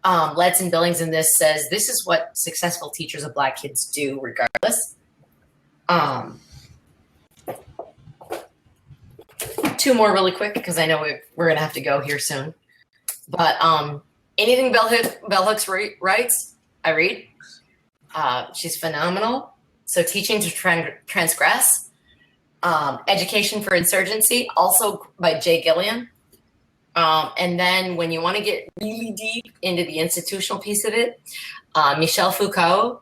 [SPEAKER 1] Ladson-Billings in this says this is what successful teachers of Black kids do regardless. 2 more really quick because I know we're going to have to go here soon. But anything Bell Hooks writes, I read. She's phenomenal. So Teaching to Transgress, Education for Insurgency, also by Jay Gillian. And then when you want to get really deep into the institutional piece of it, Michel Foucault,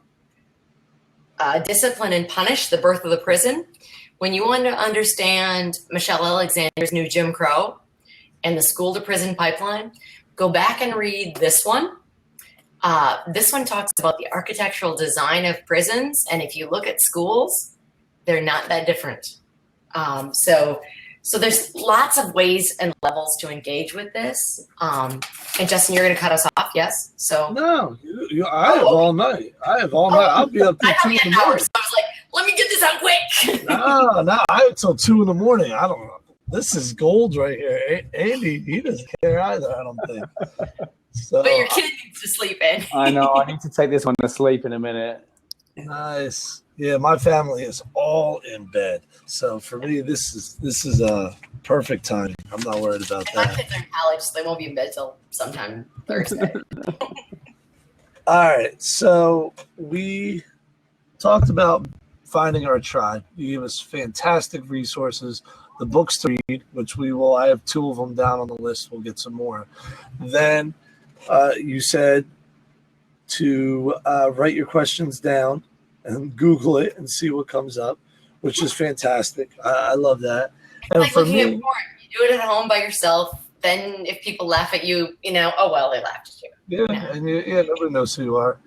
[SPEAKER 1] Discipline and Punish, The Birth of the Prison. When you want to understand Michelle Alexander's New Jim Crow and the school to prison pipeline, go back and read this one. This one talks about the architectural design of prisons, and if you look at schools, they're not that different. So there's lots of ways and levels to engage with this. And Justin, you're going to cut us off, yes? So
[SPEAKER 3] No, I have all night. I'll be up till 2 in the morning.
[SPEAKER 1] So I was like, let me get this out quick.
[SPEAKER 3] No, I have till 2 in the morning. I don't know. This is gold right here. Andy, he doesn't care either, I don't think. So,
[SPEAKER 1] But your kid needs to sleep in.
[SPEAKER 2] I know. I need to take this one to sleep in a minute.
[SPEAKER 3] nice. Yeah, my family is all in bed. So for me, this is a perfect time. I'm not worried about
[SPEAKER 1] My
[SPEAKER 3] that.
[SPEAKER 1] kids are in college, so they won't be in bed till sometime Thursday.
[SPEAKER 3] All right. So we talked about finding our tribe. You gave us fantastic resources, the books to read, which we will. I have 2 of them down on the list. We'll get some more. Then you said to write your questions down and Google it and see what comes up, which is fantastic. I love that. And
[SPEAKER 1] Like
[SPEAKER 3] for
[SPEAKER 1] looking at
[SPEAKER 3] me,
[SPEAKER 1] porn. You do it at home by yourself. Then if people laugh at you, oh, well, they laughed at you.
[SPEAKER 3] yeah, and nobody knows who you are.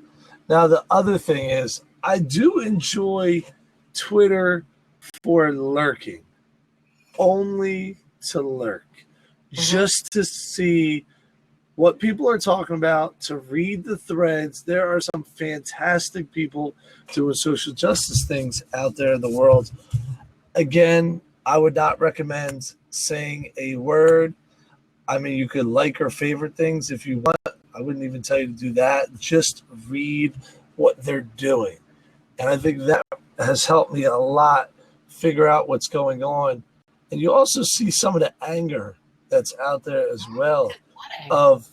[SPEAKER 3] Now, the other thing is, I do enjoy Twitter for lurking, only to lurk, just to see what people are talking about, to read the threads. There are some fantastic people doing social justice things out there in the world. Again, I would not recommend saying a word. I mean, you could like or favorite things if you want. I wouldn't even tell you to do that. Just read what they're doing. And I think that has helped me a lot figure out what's going on. And you also see some of the anger that's out there as well of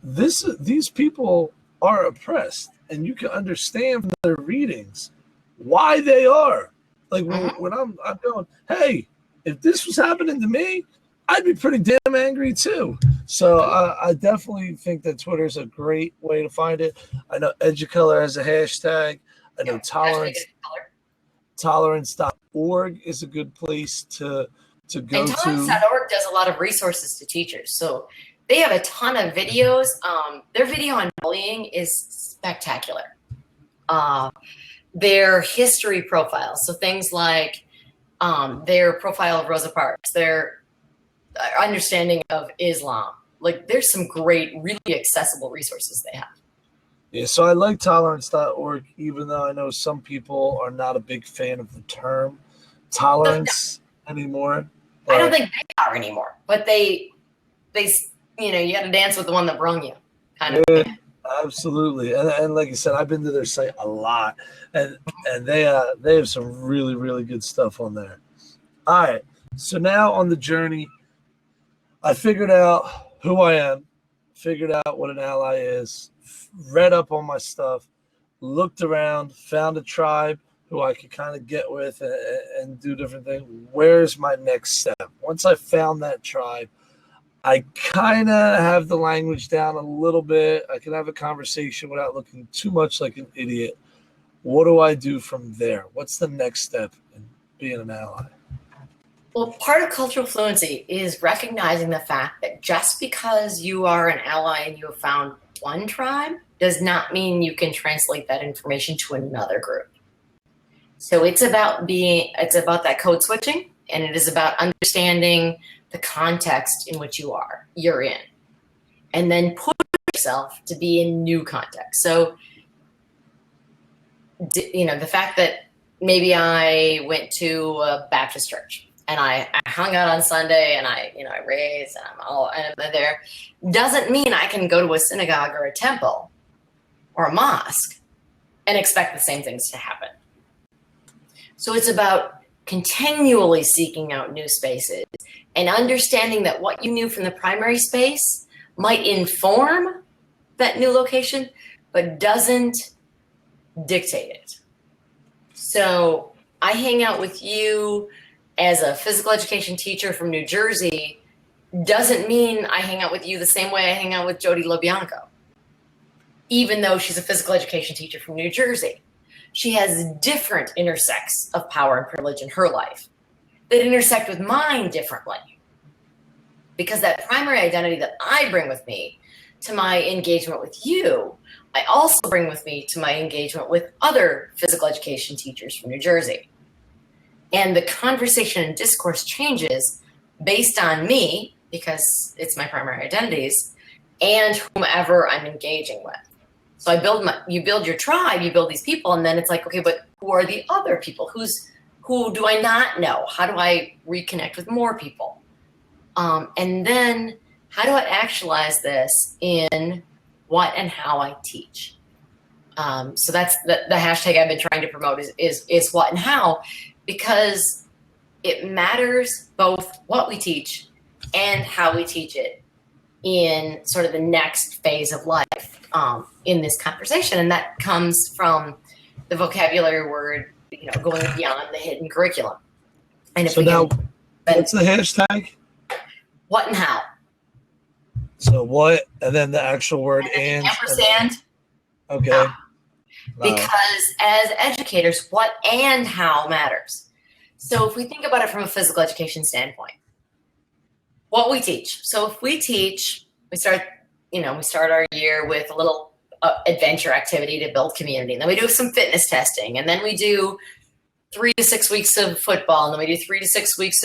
[SPEAKER 3] this. These people are oppressed, and you can understand from their readings why they are. Like when I'm going, hey, if this was happening to me, I'd be pretty damn angry too. So I definitely think that Twitter is a great way to find it. I know Educolor has a hashtag. I know tolerance.org is a good place to go
[SPEAKER 1] And
[SPEAKER 3] to.
[SPEAKER 1] tolerance.org does a lot of resources to teachers. So they have a ton of videos. Their video on bullying is spectacular. Their history profiles, so things like their profile of Rosa Parks, their understanding of Islam. Like there's some great, really accessible resources they have.
[SPEAKER 3] Yeah, so I like tolerance.org, even though I know some people are not a big fan of the term tolerance anymore.
[SPEAKER 1] I don't think they are anymore, but they you got to dance with the one that brung you, kind of thing.
[SPEAKER 3] Absolutely, and like you said, I've been to their site a lot, and they have some really really good stuff on there. All right, so now on the journey, I figured out who I am, figured out what an ally is, read up on my stuff, looked around, found a tribe who I could kind of get with and do different things. Where's my next step? Once I found that tribe, I kind of have the language down a little bit. I can have a conversation without looking too much like an idiot. What do I do from there? What's the next step in being an ally?
[SPEAKER 1] Well, part of cultural fluency is recognizing the fact that just because you are an ally and you have found one tribe does not mean you can translate that information to another group. So it's about that code switching, and it is about understanding the context in which you're in, and then push yourself to be in new context. So, the fact that maybe I went to a Baptist church and I hung out on Sunday and I raised and I'm there, doesn't mean I can go to a synagogue or a temple or a mosque and expect the same things to happen. So it's about continually seeking out new spaces and understanding that what you knew from the primary space might inform that new location, but doesn't dictate it. So I hang out with you as a physical education teacher from New Jersey doesn't mean I hang out with you the same way I hang out with Jody LoBianco, even though she's a physical education teacher from New Jersey. She has different intersects of power and privilege in her life that intersect with mine differently. Because that primary identity that I bring with me to my engagement with you, I also bring with me to my engagement with other physical education teachers from New Jersey. And the conversation and discourse changes based on me, because it's my primary identities, and whomever I'm engaging with. So you build your tribe, you build these people, and then it's like, okay, but who are the other people? Who do I not know? How do I reconnect with more people? And then how do I actualize this in what and how I teach? So that's the hashtag I've been trying to promote is what and how, because it matters both what we teach and how we teach it in sort of the next phase of life in this conversation. And that comes from the vocabulary word, going beyond the hidden curriculum. And if
[SPEAKER 3] what's the hashtag?
[SPEAKER 1] What and how.
[SPEAKER 3] So what, and then the actual word and
[SPEAKER 1] ampersand.
[SPEAKER 3] Okay.
[SPEAKER 1] How. Because as educators, what and how matters. So if we think about it from a physical education standpoint, what we teach. So if we teach, we start our year with a little adventure activity to build community. And then we do some fitness testing. And then we do 3 to 6 weeks of football. And then we do 3 to 6 weeks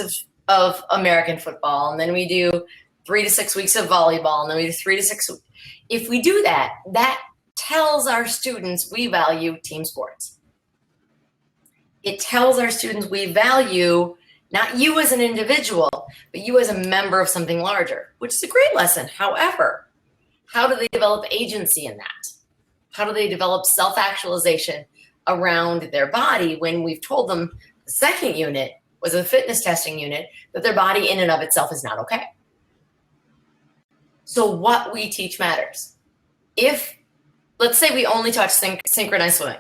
[SPEAKER 1] of American football. And then we do 3 to 6 weeks of volleyball. And then we do 3 to 6. If we do that, that tells our students we value team sports. It tells our students we value not you as an individual, but you as a member of something larger, which is a great lesson. However, how do they develop agency in that? How do they develop self-actualization around their body when we've told them the second unit was a fitness testing unit, that their body in and of itself is not okay? So what we teach matters. If, let's say we only touch synchronized swimming.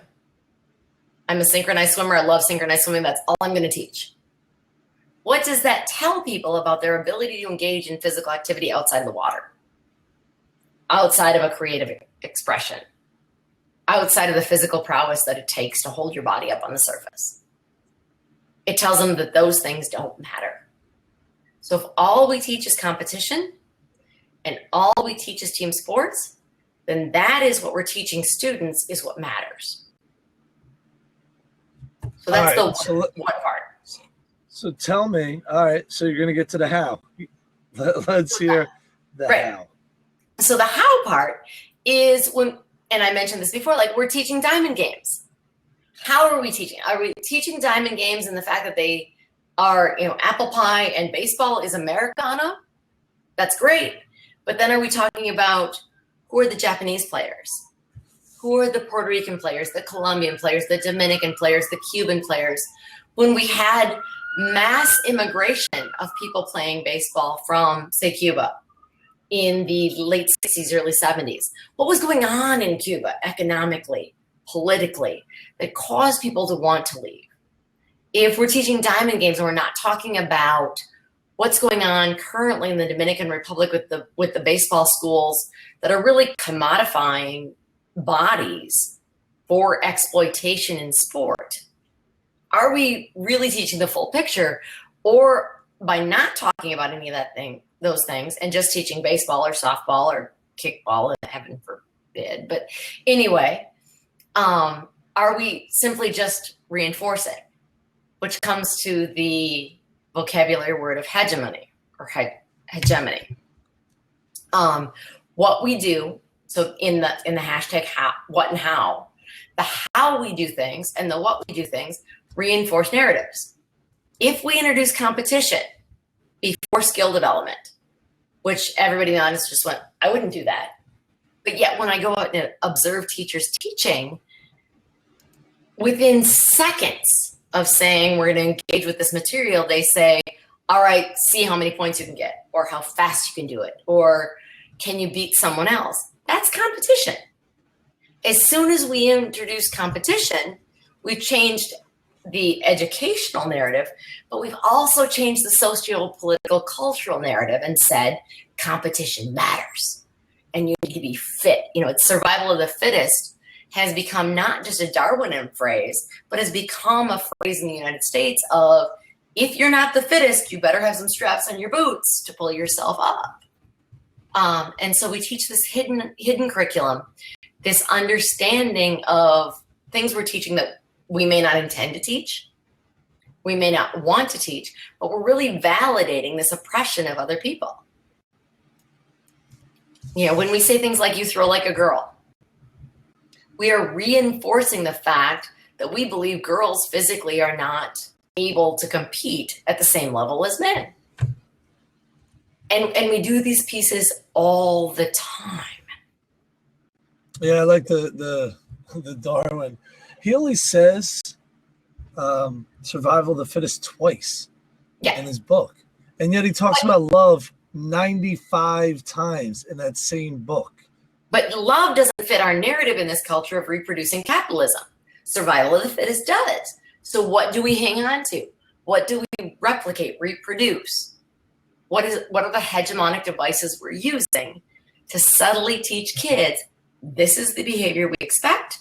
[SPEAKER 1] I'm a synchronized swimmer. I love synchronized swimming. That's all I'm going to teach. What does that tell people about their ability to engage in physical activity outside of the water? Outside of a creative expression? Outside of the physical prowess that it takes to hold your body up on the surface? It tells them that those things don't matter. So if all we teach is competition and all we teach is team sports, then that is what we're teaching students is what matters. So that's one part.
[SPEAKER 3] So tell me, all right, so you're going to get to the how. Let's hear the how.
[SPEAKER 1] So the how part is when, and I mentioned this before, like we're teaching diamond games. How are we teaching? Are we teaching diamond games in the fact that they are, apple pie and baseball is Americana? That's great. But then are we talking about who are the Japanese players? Who are the Puerto Rican players, the Colombian players, the Dominican players, the Cuban players? When we had mass immigration of people playing baseball from, say, Cuba in the late 60s, early 70s, what was going on in Cuba economically, politically, that caused people to want to leave? If we're teaching diamond games and we're not talking about what's going on currently in the Dominican Republic with the baseball schools that are really commodifying bodies for exploitation in sport, are we really teaching the full picture? Or by not talking about any of those things and just teaching baseball or softball or kickball, heaven forbid, but anyway, are we simply just reinforcing, which comes to the vocabulary word of hegemony or hegemony. What we do, so in the hashtag what and how, the how we do things and the what we do things reinforce narratives. If we introduce competition before skill development, which everybody in the audience just went, I wouldn't do that. But yet when I go out and observe teachers teaching, within seconds of saying we're going to engage with this material, they say, all right, see how many points you can get, or how fast you can do it, or can you beat someone else? That's competition. As soon as we introduce competition, we've changed the educational narrative, but we've also changed the socio-political cultural narrative and said competition matters and you need to be fit. It's survival of the fittest has become not just a Darwinian phrase, but has become a phrase in the United States of, if you're not the fittest, you better have some straps on your boots to pull yourself up. And so we teach this hidden curriculum, this understanding of things we're teaching that we may not intend to teach, we may not want to teach, but we're really validating this oppression of other people. When we say things like you throw like a girl, we are reinforcing the fact that we believe girls physically are not able to compete at the same level as men. And we do these pieces all the time.
[SPEAKER 3] Yeah, I like the Darwin. He only says survival of the fittest twice in his book. And yet he talks about love 95 times in that same book.
[SPEAKER 1] But love doesn't fit our narrative in this culture of reproducing capitalism. Survival of the fittest does. So what do we hang on to? What do we replicate, reproduce? What are the hegemonic devices we're using to subtly teach kids, this is the behavior we expect,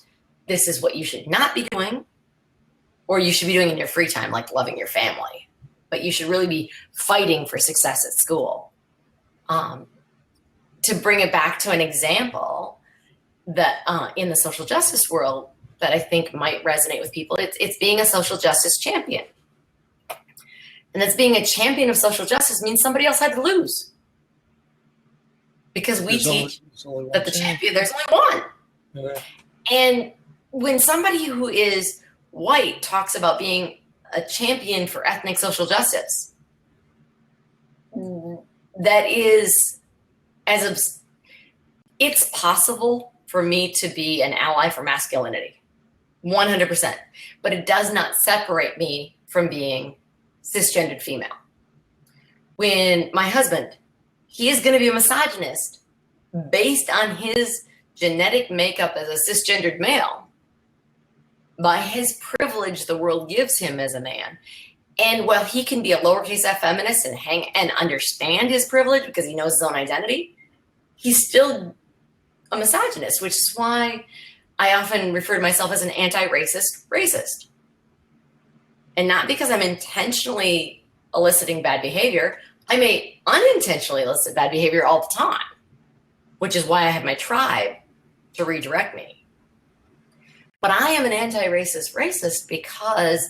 [SPEAKER 1] this is what you should not be doing, or you should be doing in your free time, like loving your family. But you should really be fighting for success at school. To bring it back to an example that in the social justice world that I think might resonate with people, it's being a social justice champion. And that's being a champion of social justice means somebody else had to lose. Because we teach that the champion, there's only one.
[SPEAKER 3] Yeah.
[SPEAKER 1] And when somebody who is white talks about being a champion for ethnic social justice, that is it's possible for me to be an ally for masculinity, 100%, but it does not separate me from being cisgendered female. When my husband, he is going to be a misogynist based on his genetic makeup as a cisgendered male, by his privilege the world gives him as a man. And while he can be a lowercase f feminist and understand his privilege because he knows his own identity, he's still a misogynist, which is why I often refer to myself as an anti-racist racist. And not because I'm intentionally eliciting bad behavior. I may unintentionally elicit bad behavior all the time, which is why I have my tribe to redirect me. But I am an anti-racist racist because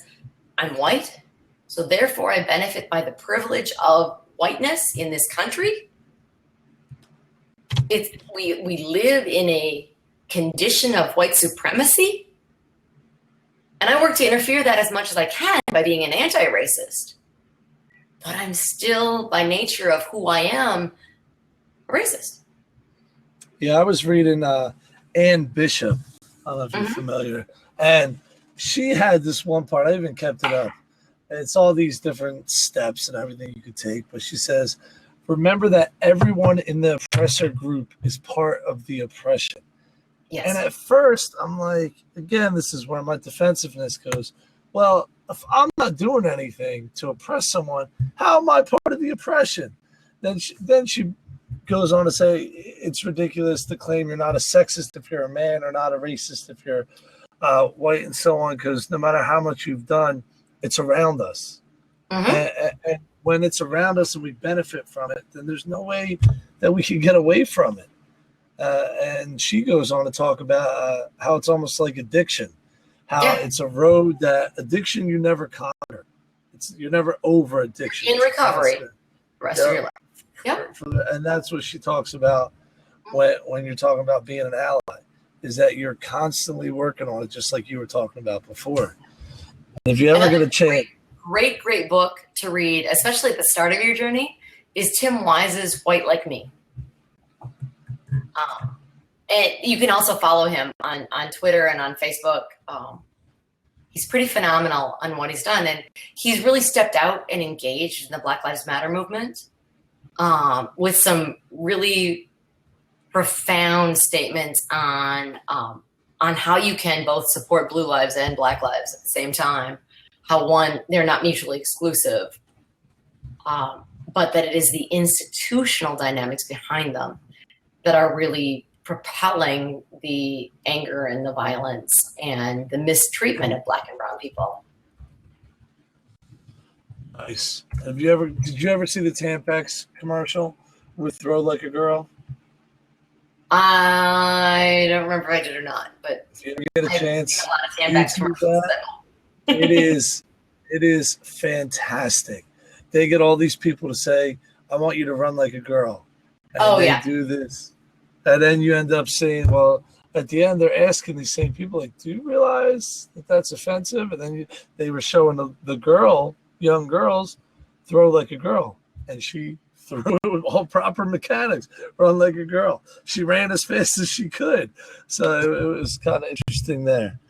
[SPEAKER 1] I'm white. So therefore I benefit by the privilege of whiteness in this country. We live in a condition of white supremacy. And I work to interfere that as much as I can by being an anti-racist. But I'm still, by nature of who I am, a racist.
[SPEAKER 3] Yeah, I was reading Ann Bishop. I don't know if you're familiar. And she had this one part, I even kept it up. It's all these different steps and everything you could take. But she says, remember that everyone in the oppressor group is part of the oppression.
[SPEAKER 1] Yes.
[SPEAKER 3] And at first, I'm like, again, this is where my defensiveness goes. Well, if I'm not doing anything to oppress someone, how am I part of the oppression? Then she goes on to say it's ridiculous to claim you're not a sexist if you're a man or not a racist if you're white and so on, because no matter how much you've done, it's around us. And when it's around us and we benefit from it, then there's no way that we can get away from it. And she goes on to talk about how it's almost like addiction, how it's a road that addiction you never conquer. You're never over addiction.
[SPEAKER 1] In recovery, the rest of your life. Yep.
[SPEAKER 3] And that's what she talks about when you're talking about being an ally, is that you're constantly working on it, just like you were talking about before. And if you ever get a chance.
[SPEAKER 1] Great book to read, especially at the start of your journey, is Tim Wise's White Like Me. And you can also follow him on Twitter and on Facebook. He's pretty phenomenal on what he's done. And he's really stepped out and engaged in the Black Lives Matter movement with some really profound statements on how you can both support blue lives and black lives at the same time. How they're not mutually exclusive, but that it is the institutional dynamics behind them that are really propelling the anger and the violence and the mistreatment of Black and brown people.
[SPEAKER 3] Nice. Did you ever see the Tampax commercial with "Throw Like a Girl"?
[SPEAKER 1] I don't remember if I did or not, but
[SPEAKER 3] if you ever get a chance,
[SPEAKER 1] a lot of Tampax commercials.
[SPEAKER 3] It is fantastic. They get all these people to say, "I want you to run like a girl," and they do this. And then you end up saying, well, at the end, they're asking these same people, like, do you realize that that's offensive? And then they were showing the young girls, throw like a girl. And she threw it with all proper mechanics, run like a girl. She ran as fast as she could. So it was kind of interesting there.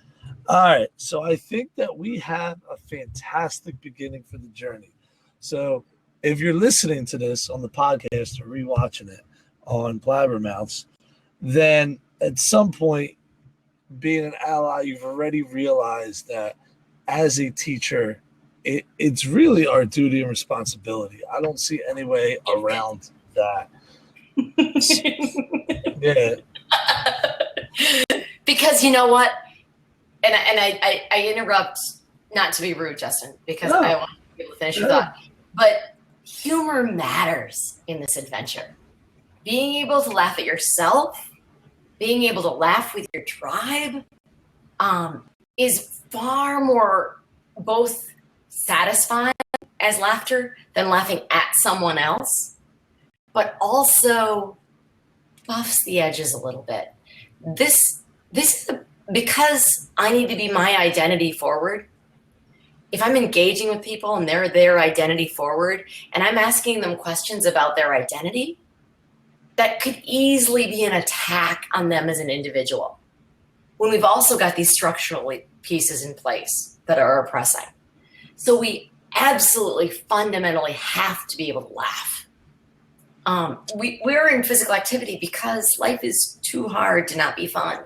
[SPEAKER 3] All right. So I think that we have a fantastic beginning for the journey. So if you're listening to this on the podcast or rewatching it on BlabberMouths, then at some point, being an ally, you've already realized that as a teacher, it's really our duty and responsibility. I don't see any way around that. Yeah.
[SPEAKER 1] Because you know what? And I interrupt, not to be rude, Justin, because I want to be able to finish your thought. But humor matters in this adventure. Being able to laugh at yourself, being able to laugh with your tribe, is far more both satisfying as laughter than laughing at someone else, but also buffs the edges a little bit. This is because I need to be my identity forward. If I'm engaging with people and they're their identity forward, and I'm asking them questions about their identity, that could easily be an attack on them as an individual, when we've also got these structural pieces in place that are oppressing. So we absolutely fundamentally have to be able to laugh. We're in physical activity because life is too hard to not be fun.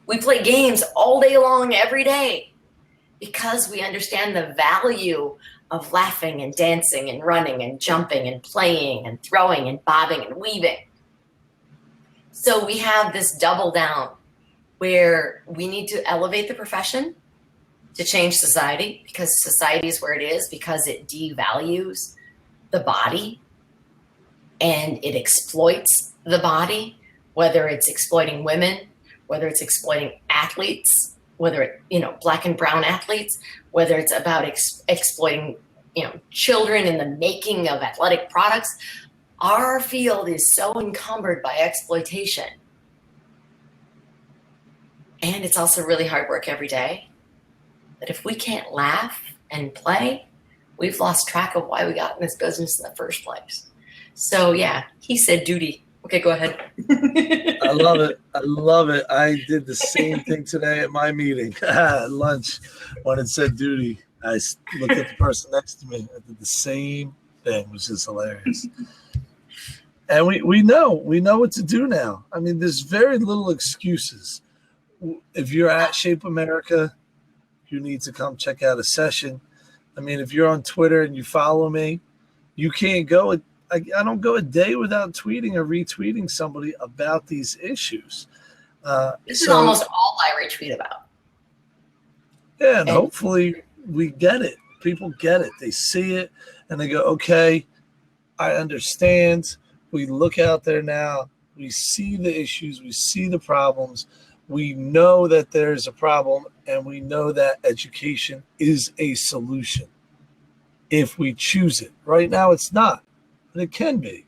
[SPEAKER 1] We play games all day long, every day, because we understand the value of laughing and dancing and running and jumping and playing and throwing and bobbing and weaving. So we have this double down where we need to elevate the profession to change society, because society is where it is, because it devalues the body and it exploits the body, whether it's exploiting women, whether it's exploiting athletes, whether it, Black and brown athletes, whether it's about exploiting, children in the making of athletic products. Our field is so encumbered by exploitation. And it's also really hard work every day. That if we can't laugh and play, we've lost track of why we got in this business in the first place. So yeah, he said duty. Okay, go ahead.
[SPEAKER 3] I love it. I love it. I did the same thing today at my meeting at lunch when it said duty. I looked at the person next to me. I did the same thing, which is hilarious. And we know what to do now. I mean, there's very little excuses. If you're at Shape America, you need to come check out a session. I mean, if you're on Twitter and you follow me, you can't go. I don't go a day without tweeting or retweeting somebody about these issues.
[SPEAKER 1] This is almost all I retweet about.
[SPEAKER 3] Yeah, and hopefully we get it. People get it. They see it and they go, okay, I understand. We look out there now. We see the issues. We see the problems. We know that there's a problem, and we know that education is a solution if we choose it. Right now it's not, but it can be.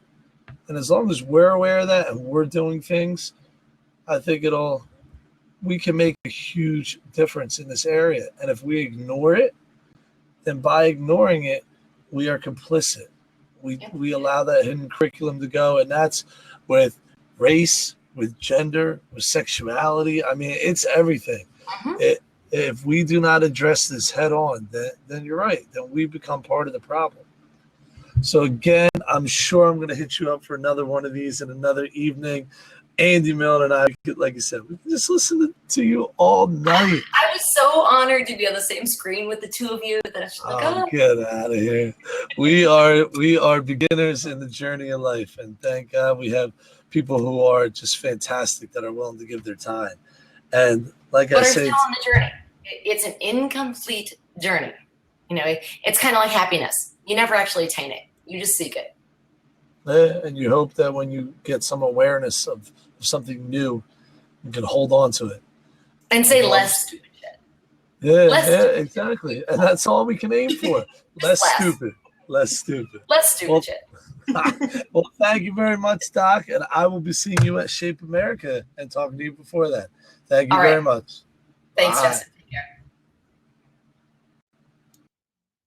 [SPEAKER 3] And as long as we're aware of that and we're doing things, I think we can make a huge difference in this area. And if we ignore it, then by ignoring it, we are complicit. We allow that hidden curriculum to go, and that's with race, with gender, with sexuality. I mean, it's everything. If we do not address this head on, then you're right. Then we become part of the problem. So again, I'm sure I'm going to hit you up for another one of these in another evening. Andy Milne and I, like you said, we can just listen to you all night.
[SPEAKER 1] I was so honored to be on the same screen with the two of you. That I was just like,
[SPEAKER 3] get out of here. We are beginners in the journey of life, and thank God we have people who are just fantastic that are willing to give their time. And like I say,
[SPEAKER 1] still on the journey. It's an incomplete journey. You know, it's kind of like happiness. You never actually attain it. You just seek it.
[SPEAKER 3] And you hope that when you get some awareness of something new, you can hold on to it.
[SPEAKER 1] And say less stupid shit.
[SPEAKER 3] Yeah, exactly. And that's all we can aim for. Less stupid. Less stupid.
[SPEAKER 1] Less stupid shit.
[SPEAKER 3] Well, thank you very much, Doc. And I will be seeing you at Shape America and talking to you before that. Thank you very much.
[SPEAKER 1] Thanks, Justin.